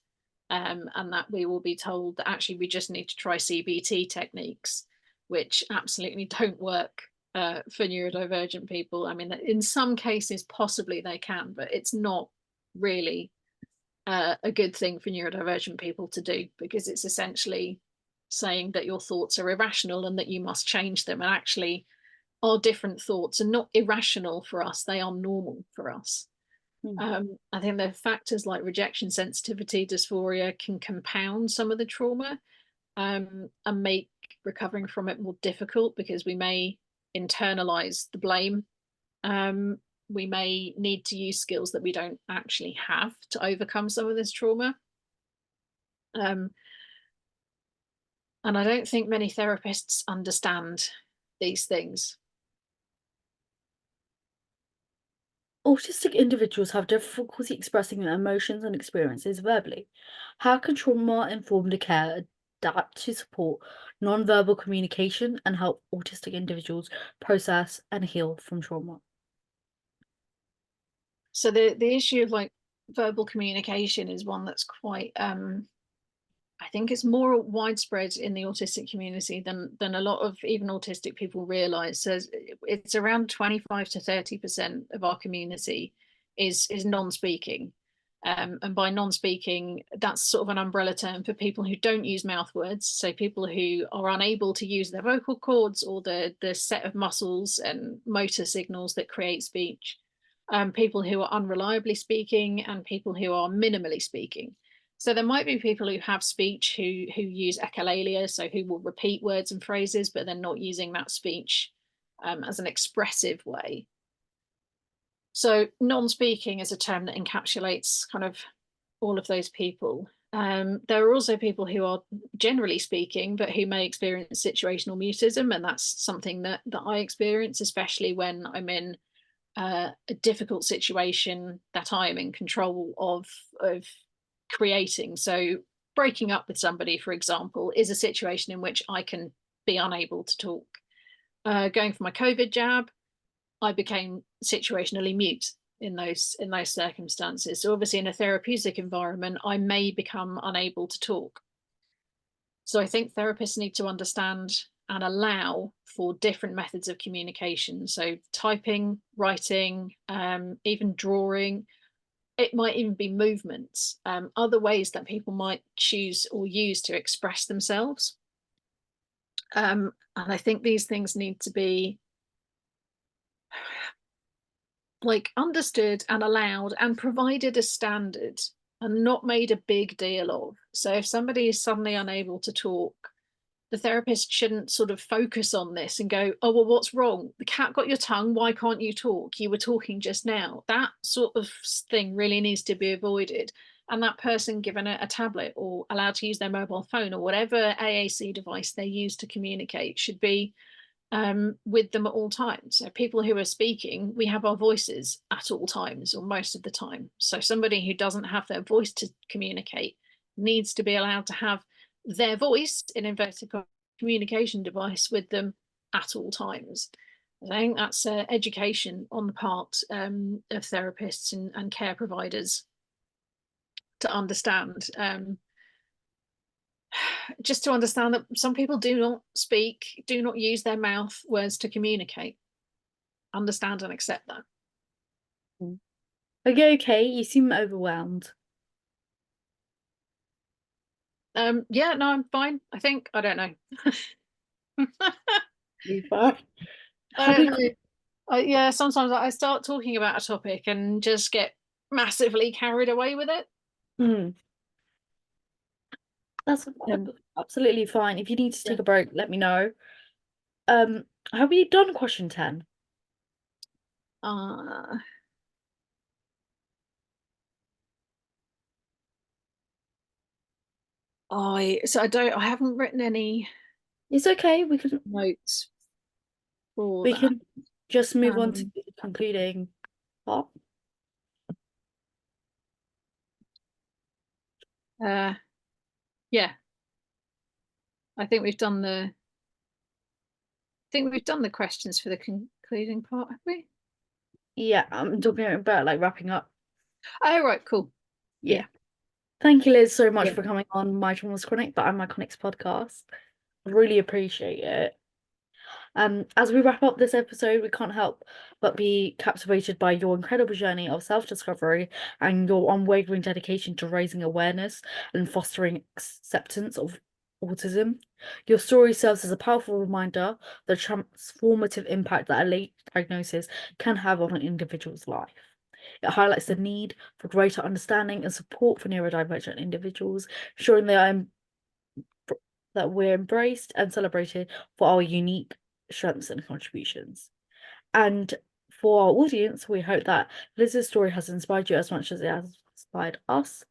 Speaker 2: and that we will be told that actually we just need to try CBT techniques, which absolutely don't work for neurodivergent people. I mean, in some cases, possibly they can, but it's not really a good thing for neurodivergent people to do, because it's essentially saying that your thoughts are irrational and that you must change them. And actually, our different thoughts are not irrational for us, they are normal for us. I think the factors like rejection sensitivity, dysphoria can compound some of the trauma, and make recovering from it more difficult because we may internalize the blame. We may need to use skills that we don't actually have to overcome some of this trauma. And I don't think many therapists understand these things.
Speaker 1: Autistic individuals have difficulty expressing their emotions and experiences verbally. How can trauma-informed care adapt to support non-verbal communication and help autistic individuals process and heal from trauma?
Speaker 2: So the issue of like verbal communication is one that's quite I think it's more widespread in the autistic community than a lot of even autistic people realize. So it's around 25 to 30% of our community is non-speaking. And by non-speaking, that's sort of an umbrella term for people who don't use mouth words. So people who are unable to use their vocal cords or the set of muscles and motor signals that create speech. People who are unreliably speaking and people who are minimally speaking. So there might be people who have speech who use echolalia, so who will repeat words and phrases, but they're not using that speech as an expressive way. So non-speaking is a term that encapsulates kind of all of those people. There are also people who are generally speaking, but who may experience situational mutism, and that's something that I experience, especially when I'm in a difficult situation that I am in control of creating. So breaking up with somebody, for example, is a situation in which I can be unable to talk. Going for my COVID jab, I became situationally mute in those circumstances. So obviously in a therapeutic environment, I may become unable to talk. So I think therapists need to understand and allow for different methods of communication. So typing, writing, even drawing, it might even be movements, other ways that people might choose or use to express themselves. And I think these things need to be like understood and allowed and provided as standard and not made a big deal of. So if somebody is suddenly unable to talk, the therapist shouldn't sort of focus on this and go, oh, well, what's wrong? The cat got your tongue. Why can't you talk? You were talking just now. That sort of thing really needs to be avoided. And that person given a tablet or allowed to use their mobile phone or whatever AAC device they use to communicate should be with them at all times. So people who are speaking, we have our voices at all times or most of the time. So somebody who doesn't have their voice to communicate needs to be allowed to have their voice in inverted communication device with them at all times. I think that's education on the part of therapists and care providers to understand. Just to understand that some people do not speak, do not use their mouth words to communicate. Understand and accept that.
Speaker 1: Okay, you seem overwhelmed.
Speaker 2: Yeah, no, I'm fine. I think I don't know.
Speaker 1: You fine?
Speaker 2: I don't know. Yeah, sometimes I start talking about a topic and just get massively carried away with it.
Speaker 1: Mm, that's absolutely fine. If you need to
Speaker 2: Yeah.
Speaker 1: take a break, let me know. Have you done question 10?
Speaker 2: Uh, I haven't written any
Speaker 1: It's okay. We can
Speaker 2: notes for
Speaker 1: we
Speaker 2: that.
Speaker 1: can just move on to
Speaker 2: Um,
Speaker 1: the concluding part.
Speaker 2: uh, yeah, I think we've done the questions for the concluding part, have we?
Speaker 1: Yeah, I'm talking about like wrapping up.
Speaker 2: Oh, right, cool.
Speaker 1: Yeah.
Speaker 2: Yeah.
Speaker 1: Thank you, Liz, so much
Speaker 2: Yeah.
Speaker 1: for coming on My Trauma's Chronic, but I'm Iconics podcast. I really appreciate it. As we wrap up this episode, we can't help but be captivated by your incredible journey of self-discovery and your unwavering dedication to raising awareness and fostering acceptance of autism. Your story serves as a powerful reminder the transformative impact that a late diagnosis can have on an individual's life. It highlights the need for greater understanding and support for neurodivergent individuals, ensuring that we're embraced and celebrated for our unique strengths and contributions. And for our audience, we hope that Liz's story has inspired you as much as it has inspired us.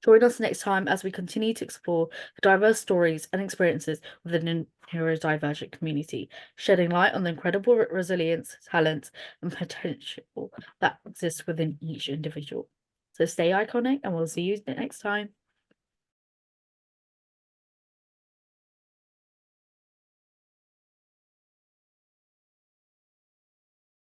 Speaker 1: Join us next time as we continue to explore the diverse stories and experiences within the neurodivergent community, shedding light on the incredible resilience, talent, and potential that exists within each individual. So stay iconic, and we'll see you next time.